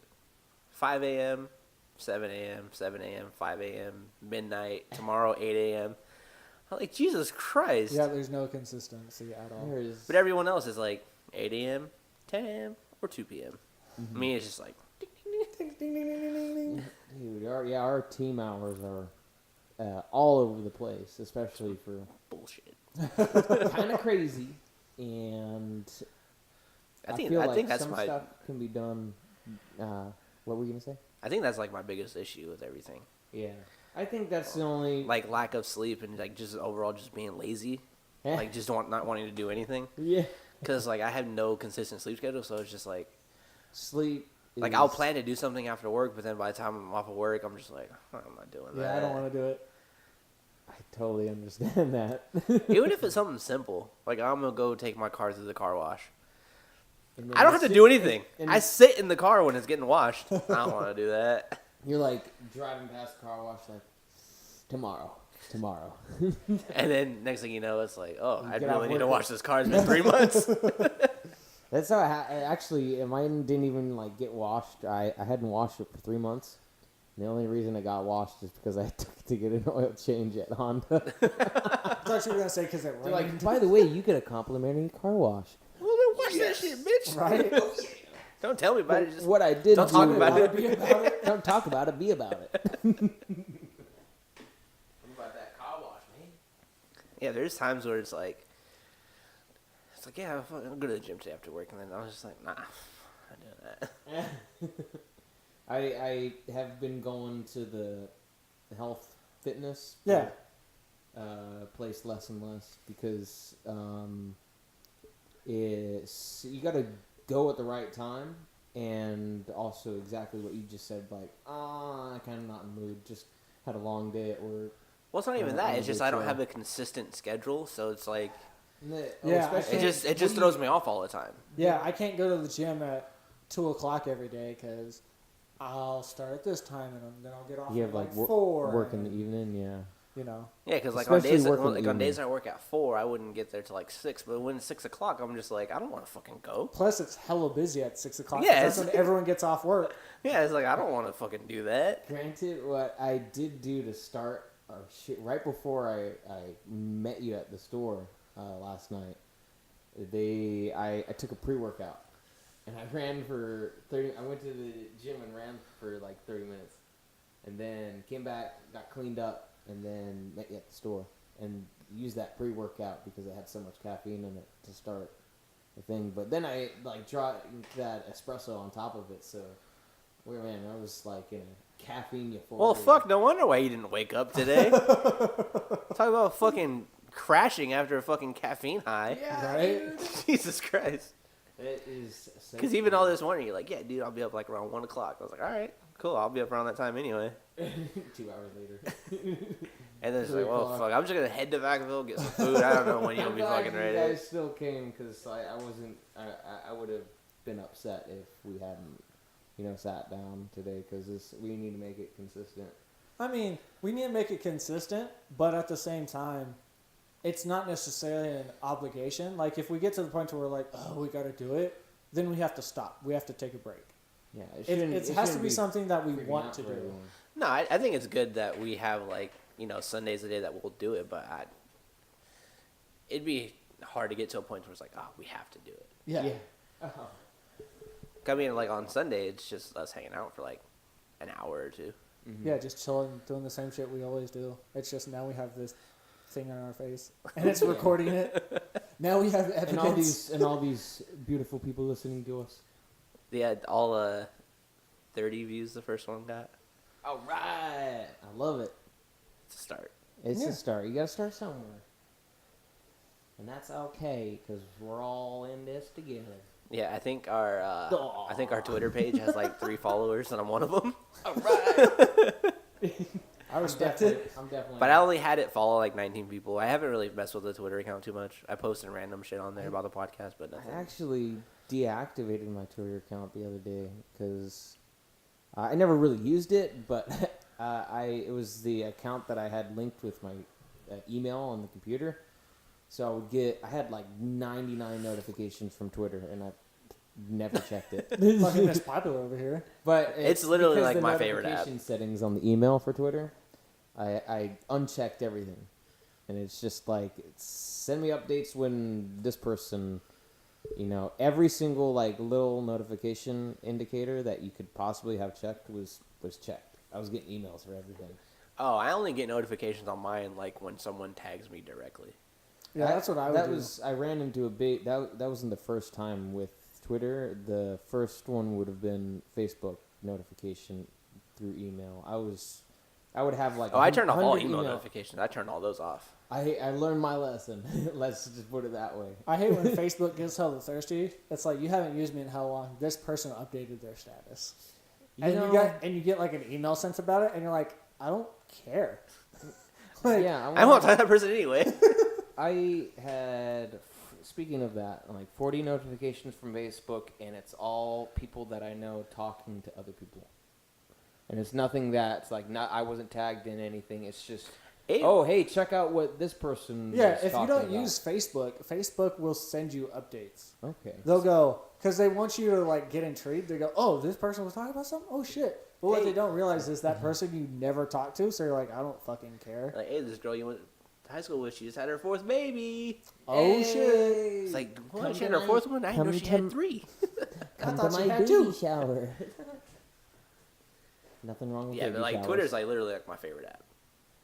5 a.m., 7 a.m., 7 a.m., 5 a.m., midnight, tomorrow 8 a.m. I'm like, Jesus Christ. Yeah, there's no consistency at all. There's, But everyone else is like 8 a.m., 10 a.m., or 2 p.m. Mm-hmm. Me, it's just like, Ding, ding, ding, ding, ding, ding, ding. dude, our team hours are all over the place, especially for bullshit. kind of crazy. And I feel think like that's some my stuff can be done. What were you gonna say? I think that's like my biggest issue with everything. Yeah, I think that's the only Like lack of sleep and like just overall just being lazy. Like just not wanting to do anything. yeah. Because like I have no consistent sleep schedule, so it's just like Sleep. like I'll plan to do something after work, but then by the time I'm off of work, I'm just like, I'm not doing that. Yeah, I don't want to do it. I totally understand that. Even if it's something simple, like I'm gonna go take my car through the car wash. And then I don't you have to sit- do anything. and I sit in the car when it's getting washed. I don't want to do that. You're like driving past the car wash, like tomorrow. And then next thing you know, it's like, oh, You I get off really need to work. wash this car. It's been 3 months. That's how actually mine didn't even like get washed. I hadn't washed it for 3 months, The only reason it got washed is because I took it to get an oil change at Honda. I thought you were gonna say because it They're rained. like, by the way, you get a complimentary car wash. Well, then watch that shit, bitch. Right? Don't tell me about it. Just What I did don't do, talk about it. Be about it. Don't talk about it. Be about it. What about that car wash, man? Yeah, there's times where it's like, yeah, I'll go to the gym today after work, and then I was just like, nah, I'm not doing that. I have been going to the health fitness Yeah. place less and less because you got to go at the right time, and also exactly what you just said, like, I'm kind of not in the mood, just had a long day at work. Well, it's not even On that. a It's just good I don't trail. have a consistent schedule, so it's like Yeah, especially- it just throws me off all the time. Yeah, I can't go to the gym at 2:00 every day because I'll start at this time and then I'll get off You at have like 4. work in and, the evening, yeah. You know. Yeah, because like Especially working on evening. days I work at 4, I wouldn't get there till like 6. But when it's 6 o'clock, I'm just like, I don't want to fucking go. Plus, it's hella busy at 6:00. 'Cause Yeah, that's it's- when everyone gets off work. Yeah, it's like I don't want to fucking do that. Granted, what I did do to start, right before I met you at the store last night, I took a pre-workout. And I ran for 30, I went to the gym and ran for like 30 minutes. And then came back, got cleaned up, and then met you at the store. And used that pre-workout because it had so much caffeine in it to start the thing. But then I like drank that espresso on top of it, so... Wait, man, I was like in a caffeine euphoria. Well, fuck, no wonder why you didn't wake up today. Talk about fucking crashing after a fucking caffeine high. Yeah, Right? dude. Jesus Christ. It is... Because even all this morning, you're like, yeah, dude, I'll be up like around 1 o'clock. I was like, all right, cool, I'll be up around that time anyway. 2 hours later. And then it's 3 like, well, o'clock. fuck, I'm just going to head to Vacaville, get some food. I don't know when you'll I'm be glad fucking you ready. guys still came because I wasn't... I would have been upset if we hadn't, sat down today because we need to make it consistent. I mean, we need to make it consistent, but at the same time, it's not necessarily an obligation. Like, if we get to the point where we're like, oh, we got to do it, then we have to stop. We have to take a break. Yeah, It has to be something that we freaking want out to for do. everyone. No, I think it's good that we have, like, Sundays a day that we'll do it, but it'd be hard to get to a point where it's like, oh, we have to do it. Yeah. Uh-huh. I mean, like, on Sunday, it's just us hanging out for, like, an hour or two. Mm-hmm. Yeah, just chilling, doing the same shit we always do. It's just now we have this thing on our face, and it's recording it. Now we have evidence. And all these beautiful people listening to us. Yeah, all 30 views the first one got. All right, I love it. It's a start. It's Yeah. a start. You gotta start somewhere, and that's okay because we're all in this together. Yeah, I think our Twitter page has like 3 followers, and I'm one of them. All right. I respect it. I'm definitely. But I only had it follow like 19 people. I haven't really messed with the Twitter account too much. I posted random shit on there about the podcast, but nothing. I actually deactivated my Twitter account the other day because I never really used it, but it was the account that I had linked with my email on the computer. So I had like 99 notifications from Twitter, and I never checked it. Fucking it's popular over here. But It's literally because like the my favorite app. notification settings on the email for Twitter, I unchecked everything, and it's just like send me updates when this person, every single like little notification indicator that you could possibly have checked was checked. I was getting emails for everything. Oh, I only get notifications on mine like when someone tags me directly. Yeah, that's what I would do. I ran into a big that wasn't the first time with Twitter. The first one would have been Facebook notification through email. I would have like I turned off all 100 email notifications. I turned all those off. I learned my lesson. Let's just put it that way. I hate when Facebook gets hella thirsty. It's like, you haven't used me in how long? This person updated their status. You get like an email sent about it, and you're like, I don't care. Like, Yeah, I won't tell that person anyway. I had, speaking of that, like 40 notifications from Facebook, and it's all people that I know talking to other people. And it's nothing that's like, I wasn't tagged in anything. It's just, hey, check out what this person Yeah, was if you talking don't about. use Facebook will send you updates. Okay. They'll go, because they want you to like get intrigued. They go, oh, this person was talking about something? Oh, shit. But what Hey. they don't realize is that person you never talk to, so you're like, I don't fucking care. Like, hey, this girl you went to high school with, she just had her 4th baby. Oh shit! It's like, what? She had her 4th one? I didn't know she had 3. I thought she had 2. shower. Nothing wrong with Yeah, baby but like showers. Twitter's like literally like my favorite app.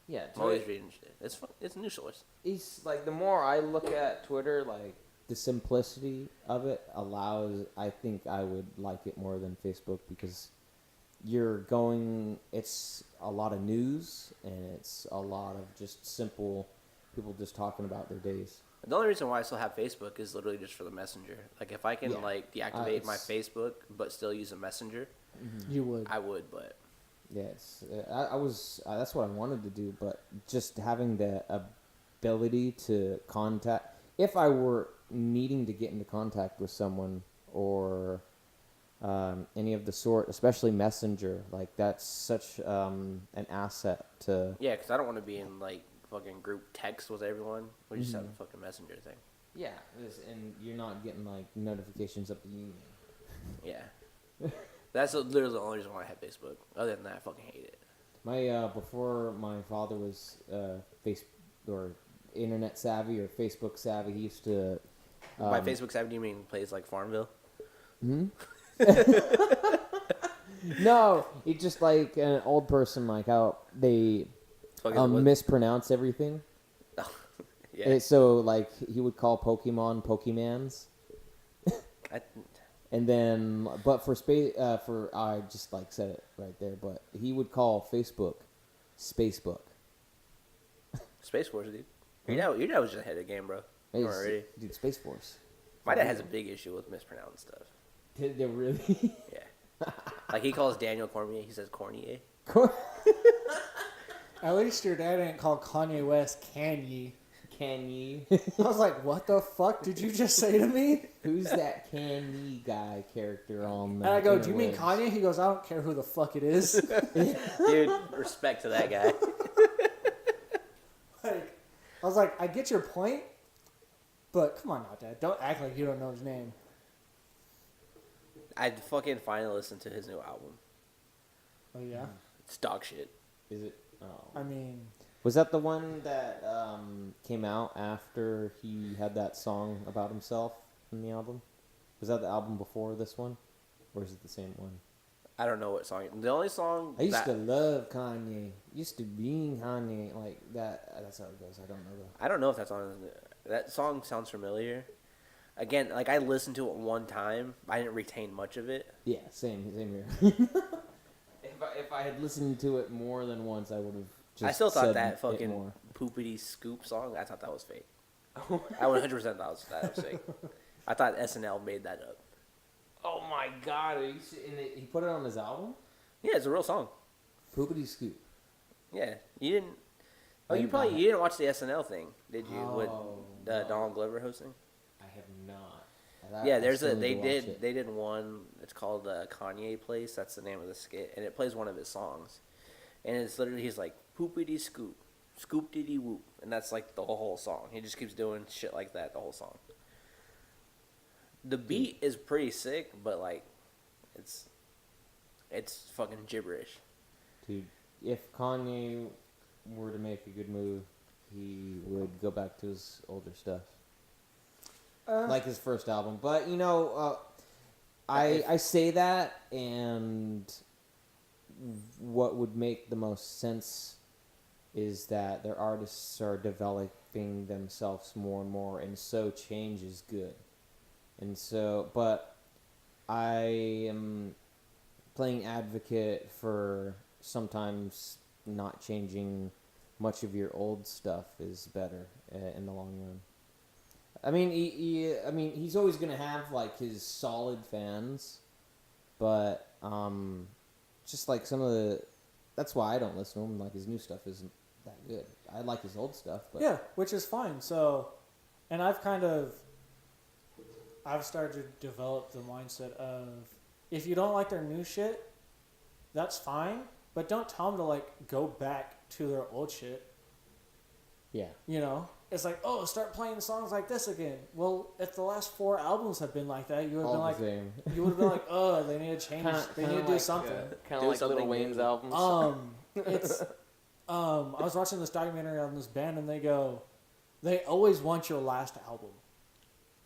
Yeah, I'm always reading shit. It's fun. It's a news source. It's like the more I look at Twitter, like the simplicity of it allows. I think I would like it more than Facebook because it's a lot of news and it's a lot of just simple people just talking about their days. The only reason why I still have Facebook is literally just for the messenger. Like if I can Yeah. like deactivate my It's- Facebook but still use a messenger, You would. I would. But Yeah, I was that's what I wanted to do, but just having the ability to contact, if I were needing to get into contact with someone or any of the sort, especially Messenger, like that's such an asset to. yeah, because I don't want to be in like fucking group text with everyone. We just have a fucking messenger thing. Yeah, and you're not getting like notifications up the email. Yeah. That's literally the only reason why I have Facebook. Other than that, I fucking hate it. My before my father was face or internet savvy or Facebook savvy, he used to. By Facebook savvy, do you mean plays like Farmville? No, it's just like an old person, like how they Fucking mispronounce everything. yeah. So like he would call Pokemon Pokemans, I, and then but for I just like said it right there, but he would call Facebook Spacebook. Space Force, dude. Your dad was just ahead of the game, bro. You weren't ready. Dude, Space Force. My dad has a big issue with mispronounced stuff. They're really. Yeah. Like he calls Daniel Cormier, he says Cornier. At least your dad didn't call Kanye West Kanye. Kanye. I was like, what the fuck did you just say to me? Who's that Kanye guy character on? And I go, do you mean interwebs? Kanye? He goes, I don't care who the fuck it is. Dude, respect to that guy. Like, I was like, I get your point, but come on now, Dad. Don't act like you don't know his name. I fucking finally listened to his new album. Oh, yeah? It's dog shit. Is it? Oh. I mean, Was that the one that came out after he had that song about himself in the album? Was that the album before this one? Or is it the same one? I don't know what song. The only song I used that, to love Kanye. Used to being Kanye. Like that. That's how it goes. I don't know though. I don't know if that's on. That song sounds familiar. Again, like I listened to it one time. I didn't retain much of it. Yeah, same here. If I had listened to it more than once, I would have just I still thought said that it fucking more. poopity scoop song. I thought that was fake. I 100% thought that was fake. I thought SNL made that up. Oh my god! He put it on his album? Yeah, it's a real song. Poopity Scoop. Yeah, you didn't. Oh, Maybe not. you didn't watch the SNL thing, did you? With Oh, no. Donald Glover hosting. I have not. Yeah, I there's still a need they to watch did it. they did one. It's called Kanye Place. That's the name of the skit, and it plays one of his songs, and it's literally he's like poopity scoop, scoop diddy whoop, and that's like the whole song. He just keeps doing shit like that the whole song. The beat is pretty sick, but like, it's fucking gibberish. Dude, if Kanye were to make a good move, he would go back to his older stuff, like his first album. But you know, I say that, and what would make the most sense is that their artists are developing themselves more and more, and so change is good. And so, but I am playing advocate for sometimes not changing much of your old stuff is better in the long run. I mean, he's always gonna have like his solid fans, but just like some of the, that's why I don't listen to him. Like his new stuff isn't that good. I like his old stuff, but yeah, which is fine. So, and I've started to develop the mindset of if you don't like their new shit, that's fine, but don't tell them to like go back to their old shit. yeah, You know, it's like, oh, start playing songs like this again. Well, if the last 4 albums have been like that, you would have been like, you would have been like, oh, they need to change. They need to do something. Kind of like Lil Wayne's albums. It's I was watching this documentary on this band, and they always want your last album.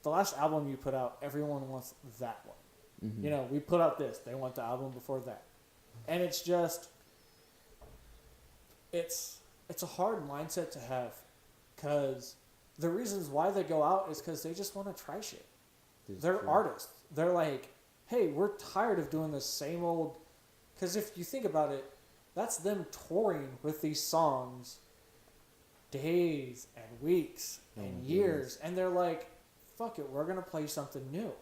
The last album you put out, everyone wants that one. Mm-hmm. You know, we put out this, they want the album before that, and it's just, it's a hard mindset to have, because the reasons why they go out is because they just want to try shit. They're true. Artists. They're like, hey, we're tired of doing the same old. Because if you think about it, that's them touring with these songs days and weeks and years. And they're like, fuck it, we're going to play something new.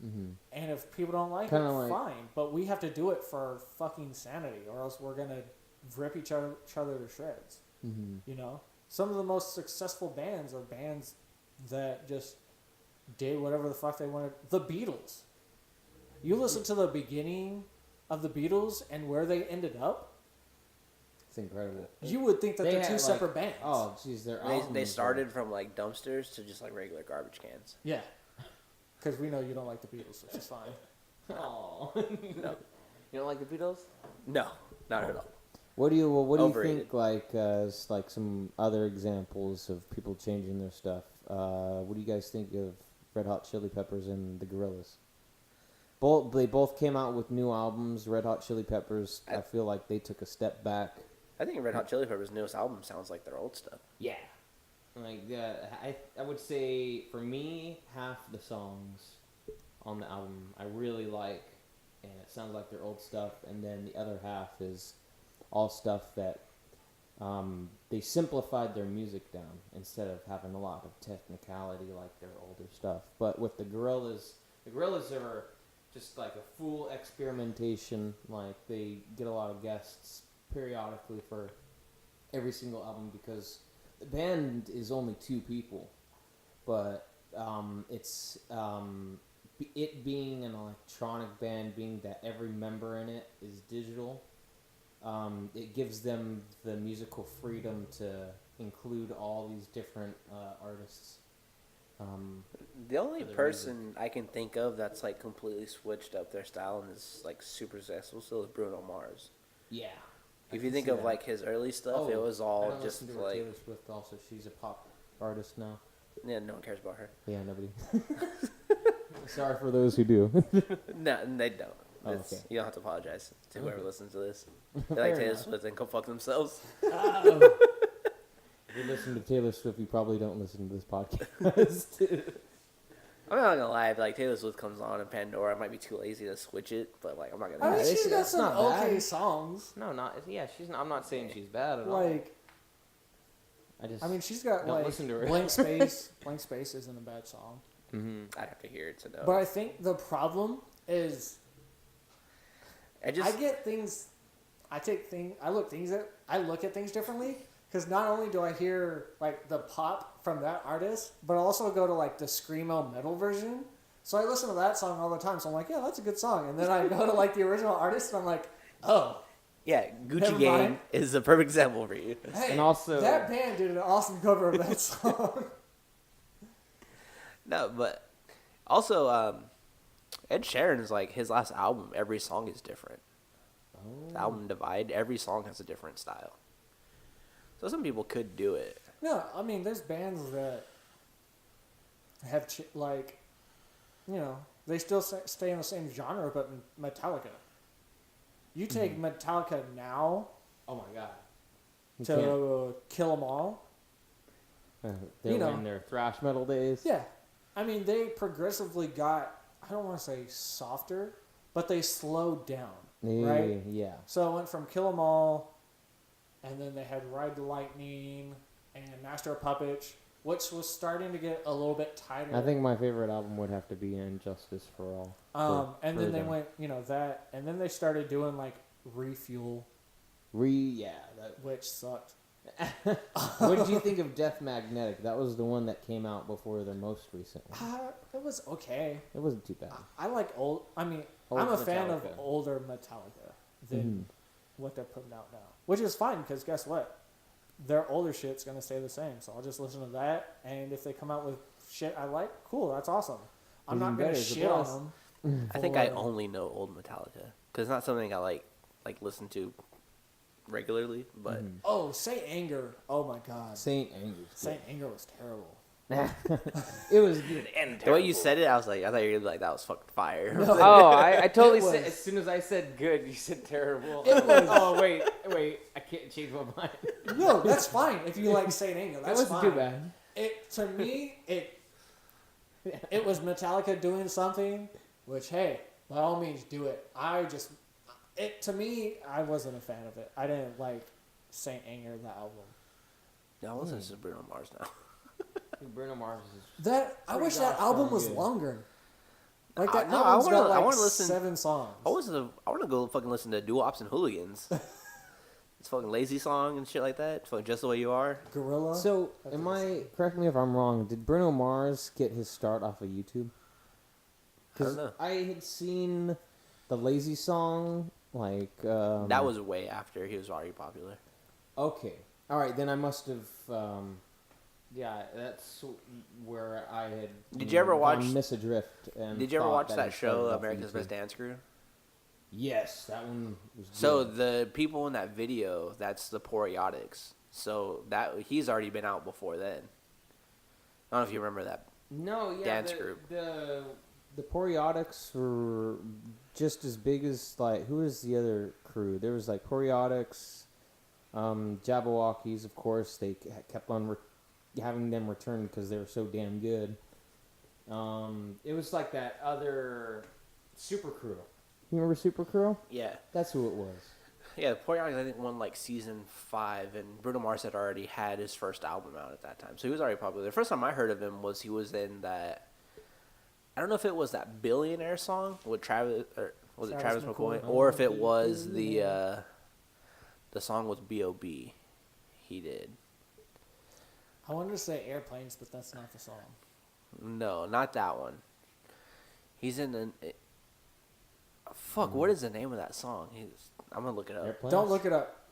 Mm-hmm. And if people don't like Kinda it, fine. But we have to do it for our fucking sanity, or else we're going to rip each other to shreds. Mm-hmm. You know? Some of the most successful bands are bands that just did whatever the fuck they wanted. The Beatles. You listen to the beginning of the Beatles and where they ended up. It's incredible. You would think that they're two separate bands. Oh, jeez, they started from like dumpsters to just like regular garbage cans. Yeah, because we know you don't like the Beatles, which is fine. Oh, no, you don't like the Beatles? No, not at all. What do you Overrated. think like as like some other examples of people changing their stuff? What do you guys think of Red Hot Chili Peppers and the Gorillaz? They both came out with new albums. Red Hot Chili Peppers, I feel like they took a step back. I think Red Hot Chili Peppers' newest album sounds like their old stuff. Yeah, like I would say for me, half the songs on the album I really like, and it sounds like their old stuff, and then the other half is all stuff that they simplified their music down instead of having a lot of technicality like their older stuff. But with the Gorillaz are just like a full experimentation. Like they get a lot of guests periodically for every single album because the band is only 2 people, but it's it being an electronic band, being that every member in it is digital. It gives them the musical freedom to include all these different artists. The only person I can think of that's like completely switched up their style and is like super successful still is Bruno Mars. Yeah. If you think of like his early stuff, it was all just like Taylor Swift. Also, she's a pop artist now. Yeah, no one cares about her. Yeah, nobody. Sorry for those who do. No, they don't. Oh, okay. You don't have to apologize to whoever listens to this. They like Taylor Swift and go fuck themselves. If you listen to Taylor Swift, you probably don't listen to this podcast. I'm not gonna lie, if like Taylor Swift comes on in Pandora, I might be too lazy to switch it, but like I'm not gonna. I mean, she's got that's some not okay bad. songs. No, she's not. I'm not saying she's bad at all. Like, I mean, she's got don't like listen to her. Blank Space. Blank Space isn't a bad song. Mm-hmm. I'd have to hear it to know. But I think the problem is, I get things. I look at things differently. Because not only do I hear, like, the pop from that artist, but I also go to, like, the screamo metal version. So I listen to that song all the time. So I'm like, yeah, that's a good song. And then I go to, like, the original artist, and I'm like, oh. Yeah, Never Gucci Gang mind. is a perfect example for you. Hey, And also- that band did an awesome cover of that song. No, but also, Ed Sheeran's, like, his last album, every song is different. Oh. The album Divide, every song has a different style. So some people could do it. No, I mean, there's bands that have, like, you know, they still stay in the same genre, but Metallica. You take Metallica now Oh my god. to Kill 'Em All. They're You know. in their thrash metal days. Yeah. I mean, they progressively got, I don't want to say softer, but they slowed down, right? Yeah. So it went from Kill 'Em All, and then they had Ride the Lightning and Master of Puppets, which was starting to get a little bit tighter. I think my favorite album would have to be Injustice for All. And then they went, you know, that, and then they started doing, like, Refuel, which sucked. What did you think of Death Magnetic? That was the one that came out before their most recent one. It was okay. It wasn't too bad. I like old, I mean, Old I'm a fan of Metallica. older Metallica than what they're putting out now. Which is fine, because guess what? their older shit's gonna stay the same. So I'll just listen to that, and if they come out with shit I like, cool, that's awesome. I'm Even not gonna better is the shit on plus. them. I think I only know old Metallica because it's not something I like listen to regularly. But Oh, Saint Anger. Oh my god. Saint Anger. Saint Anger was terrible. It was good and the way you said it, I thought you were gonna be like that was fucking fire. No. Oh, I totally It was- said, as soon as I said good, you said terrible. It was- Oh, wait, I can't change my mind. No, that's fine if you like Saint Anger. That That's wasn't fine. too bad. It to me it was Metallica doing something, which hey, by all means do it. To me, I wasn't a fan of it. I didn't like Saint Anger, the album. No, I listen to Bruno Mars now. Bruno Mars is I Pretty wish that gosh album darn was good. longer. Like that No, I album's got wanna like listen- 7 songs. I want to go fucking listen to Doo-Wops and Hooligans. It's fucking lazy song and shit like that. Fucking Just the Way You Are. Gorilla. So, correct me if I'm wrong, did Bruno Mars get his start off of YouTube? I don't know. I had seen the Lazy song, like... That was way after he was already popular. Okay. Alright, then I must have... yeah, that's where I had... Did you ever watch- Miss Adrift. And Did you ever thought watch that he started show, off America's YouTube. Best Dance Crew? Yes, that one was good. So the people in that video, that's the Poriotics. So he's already been out before then. I don't know if you remember that. No, yeah, dance group. The Poriotics were just as big as, like, who was the other crew? There was, like, Poriotics, Jabberwockies, of course. They kept on having them return because they were so damn good. It was like that other Super Crew. You remember Super Crew? Yeah. That's who it was. Yeah, Poriotics, I think, won like season 5, and Bruno Mars had already had his first album out at that time. So he was already popular. The first time I heard of him was he was in that, I don't know if it was that Billionaire song with Travis, or was it Travis McCoy? Or if it was the song with B.O.B. he did. I wanted to say Airplanes, but that's not the song. No, not that one. He's in the... Fuck, what is the name of that song? I'm going to look it up. Airplanes? Don't look it up.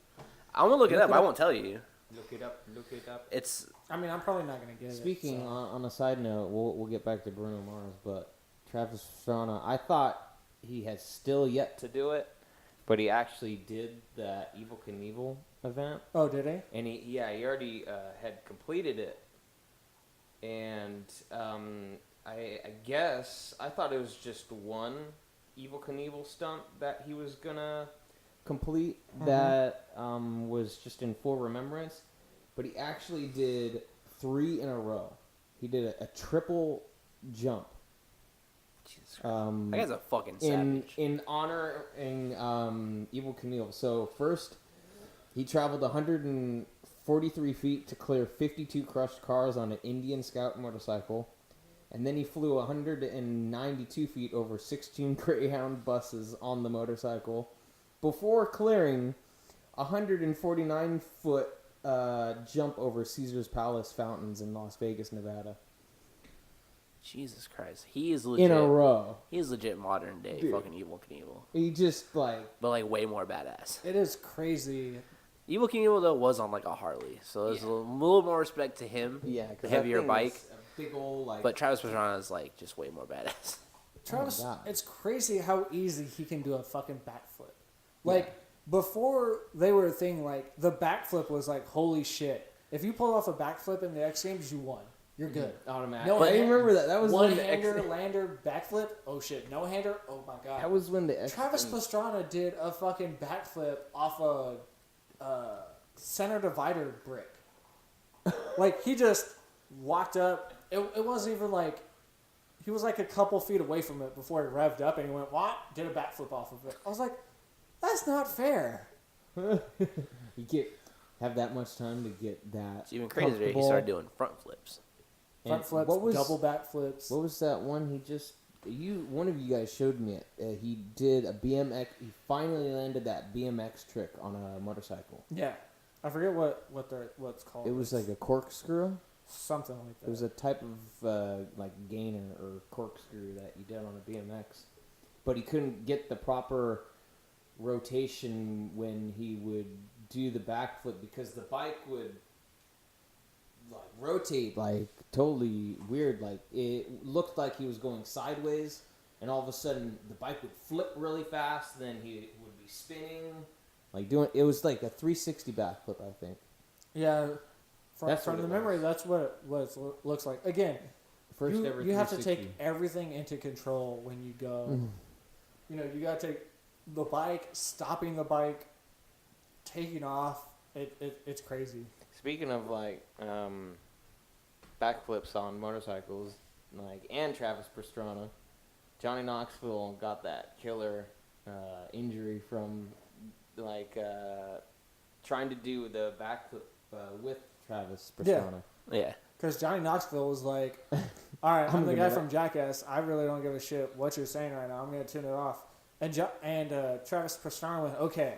I'm going to look it Look up. it I up. won't tell you. Look it up. Look it up. It's... I mean, I'm probably not going to get Speaking it. so. on a side note, we'll get back to Bruno Mars, but Travis Pastrana, I thought he has still yet to do it, but he actually did that Evil Knievel event, Oh, did he? and he already had completed it, and I guess I thought it was just one Evil Knievel stunt that he was gonna complete that was just in full remembrance, but he actually did 3 in a row. He did a triple jump. Jesus Christ. That guy's a fucking in savage. in honor in Evil Knievel. So first, he traveled 143 feet to clear 52 crushed cars on an Indian Scout motorcycle, and then he flew 192 feet over 16 Greyhound buses on the motorcycle, before clearing 149-foot jump over Caesar's Palace fountains in Las Vegas, Nevada. Jesus Christ. He is legit. In a row. He is legit modern day Dude. fucking Evil Knievel. He just, like... But like way more badass. It is crazy. Evil Knievel though was on like a Harley. So there's a little more respect to him. Yeah, The because heavier bike. A big old, like... But Travis Pastrana is like just way more badass. Travis, God. it's crazy how easy he can do a fucking backflip. Like, before they were a thing, like, the backflip was like, holy shit. If you pulled off a backflip in the X Games, you won. You're good. Automatic. No, I hand- remember that. That was when the One-hander, X... lander, backflip. Oh shit. No-hander. Oh my god. That was when the X... Travis Pastrana did a fucking backflip off a center divider brick. Like, he just walked up. It wasn't even like... He was like a couple feet away from it before he revved up, and he went, what? Did a backflip off of it. I was like, that's not fair. You have that much time to get that. It's even crazier. He comfortable. started doing front flips. And Front flips, what was, double backflips. What was that one he just... One of you guys showed me it. He did a BMX... He finally landed that BMX trick on a motorcycle. Yeah. I forget what's called. It was like a corkscrew. something like that. It was a type of like gainer or corkscrew that you did on a BMX, but he couldn't get the proper rotation when he would do the backflip because the bike would like rotate like totally weird. Like it looked like he was going sideways, and all of a sudden the bike would flip really fast. Then he would be spinning, like doing. It was like a 360 backflip, I think. Yeah, from That's what the it memory, was. that's what looks like. Again, First ever. you have to 360. take everything into control when you go. You know, you got to take the bike, stopping the bike, taking off. It's crazy. Speaking of like backflips on motorcycles, like and Travis Pastrana, Johnny Knoxville got that killer injury from like trying to do the backflip with Travis Pastrana. Yeah. Because Johnny Knoxville was like, all right, I'm the guy gonna- from Jackass. I really don't give a shit what you're saying right now. I'm going to tune it off. And Travis Pastrana went, okay,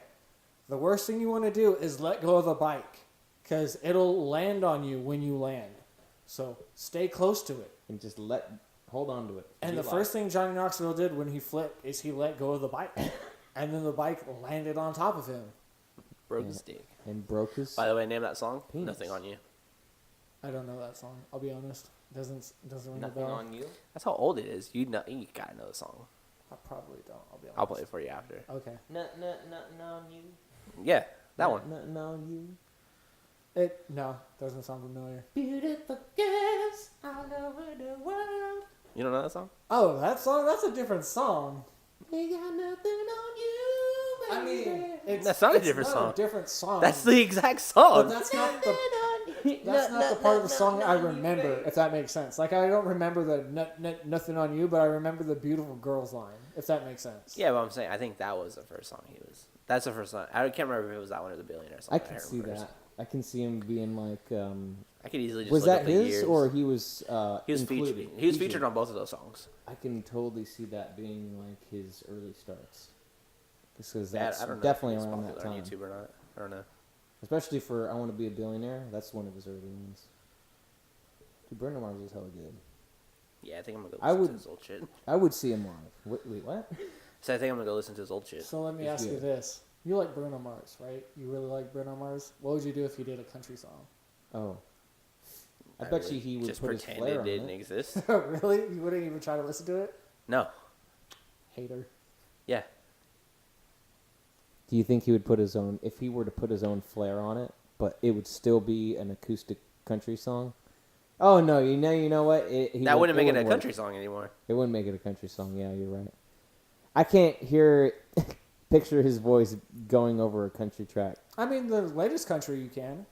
the worst thing you want to do is let go of the bike because it'll land on you when you land. So stay close to it. And just hold on to it. And the first thing Johnny Knoxville did when he flipped is he let go of the bike. And then the bike landed on top of him. Broke his dick. and broke his. By the way, name that song. Penis. Nothing on You. I don't know that song. I'll be honest. Doesn't ring a Nothing bell. on You. That's how old it is. You know, you gotta know the song. I probably don't. I'll be honest. I'll play it for you after. Okay. Nothing on You. Yeah, that one. Nothing on You. No, doesn't sound familiar. Beautiful girls all over the world. You don't know that song? Oh, that song? That's a different song. We got nothing on you, baby. I mean, it's That's not a it's different not song. A different song. That's the exact But song. that's not the. That's not the part of the song I remember, if that makes sense. Like, I don't remember the nothing on you, but I remember the beautiful girls line, if that makes sense. Yeah, but I'm saying I think that was the first song he was. That's the first song. I can't remember if it was that one or the Billionaire song. I can heard see first. that. I can see him being like. I could easily just Was look that up the his years. or he was? He was included? featured. He was featured on both of those songs. I can totally see that being like his early starts. Because Yeah, that's I don't know definitely if he's around that popular time. on YouTube or not. I don't know. Especially for I Want to Be a Billionaire. That's one of his early ones. Dude, Bruno Mars is hella good. Yeah, I think I'm gonna go I listen would- to his old shit. I would see him live. Wait, what? So I think I'm gonna go listen to his old shit. So let me It's ask you good. this. You like Bruno Mars, right? You really like Bruno Mars? What would you do if he did a country song? Oh. I bet you he would just put his pretend flair it on didn't it. exist. Really? You wouldn't even try to listen to it? No. Hater. Yeah. Do you think he would put his own, if he were to put his own flair on it, but it would still be an acoustic country song? Oh no, you know what? That wouldn't make it a work. country song anymore. It wouldn't make it a country song. Yeah, you're right. I can't hear, picture his voice going over a country track. I mean, the latest country you can.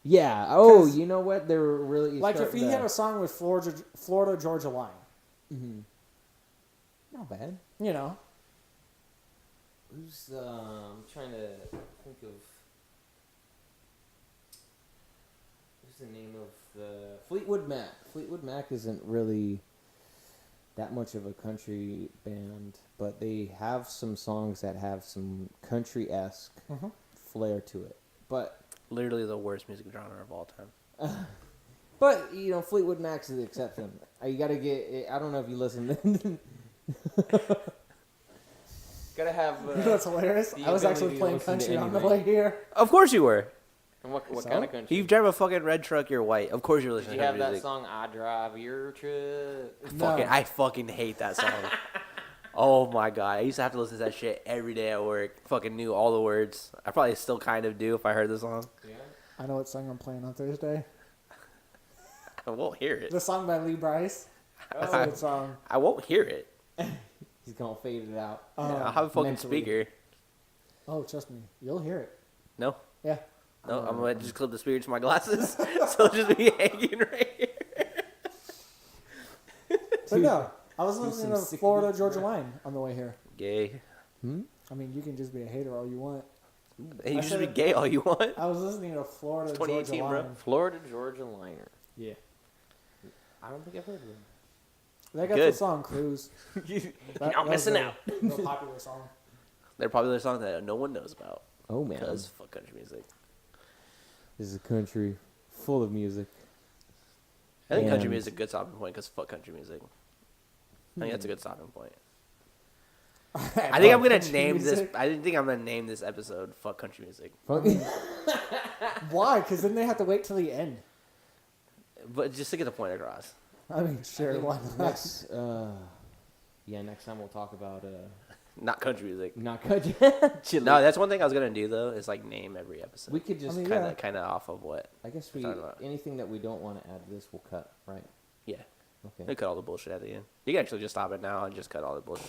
Yeah. Oh, 'Cause- you know what? They're really Like if starting he to- had a song with Florida Georgia Line, Mhm. Not bad. you know. Who's I'm trying to think of who's the name of the Fleetwood Mac. Fleetwood Mac isn't really that much of a country band, but they have some songs that have some country-esque Mhm. flair to it. Literally the worst music genre of all time. But you know, Fleetwood Mac's the exception. You gotta get. I don't know if you listen. Gotta have. You know what's hilarious? the I was ability actually to playing listen to country on the anything. way here. Of course you were. And what So? kind of country? You drive a fucking red truck. You're white. Of course you're Did listening you to have music. that song "I Drive Your Truck"? No. I fucking hate that song. Oh my god, I used to have to listen to that shit every day at work. Fucking knew all the words. I probably still kind of do if I heard the song. Yeah. I know what song I'm playing on Thursday. I won't hear it. The song by Lee Bryce. That's a good song. I won't hear it. He's gonna fade it out. I'll have a fucking mentally. speaker. Oh, trust me, you'll hear it. No, Yeah. no, I'm gonna just clip the speaker to my glasses, so it'll just be hanging right here. But no, I was listening some to sick Florida beats, Georgia bro. Line on the way here. Gay. I mean, you can just be a hater all you want. Hey, you I should be said- gay all you want. I was listening to Florida It's Georgia 2018, bro. Line. Florida Georgia Liner. Yeah. I don't think I've heard of him. They got Good. the song Cruise. You're That not was missing the- out. The popular song. They're probably the song that no one knows about Oh man, because fuck country music. this is a country full of music. I think country And- music is a good stopping point because fuck country music. I think that's a good stopping point. I think I'm gonna Country name music? this. I think I'm gonna name this episode "Fuck Country Music." Why? Because then they have to wait till the end. But just to get the point across. I mean, sure, why not? Next, next time we'll talk about Not country music. not country. Chili. No, that's one thing I was gonna do though. Is like name every episode. We could just. I mean, Kind of off of what. I guess we're talking about. anything that we don't want to add to this, we'll cut. Right. Yeah. Okay. We cut all the bullshit at the end. You can actually just stop it now and just cut all the bullshit.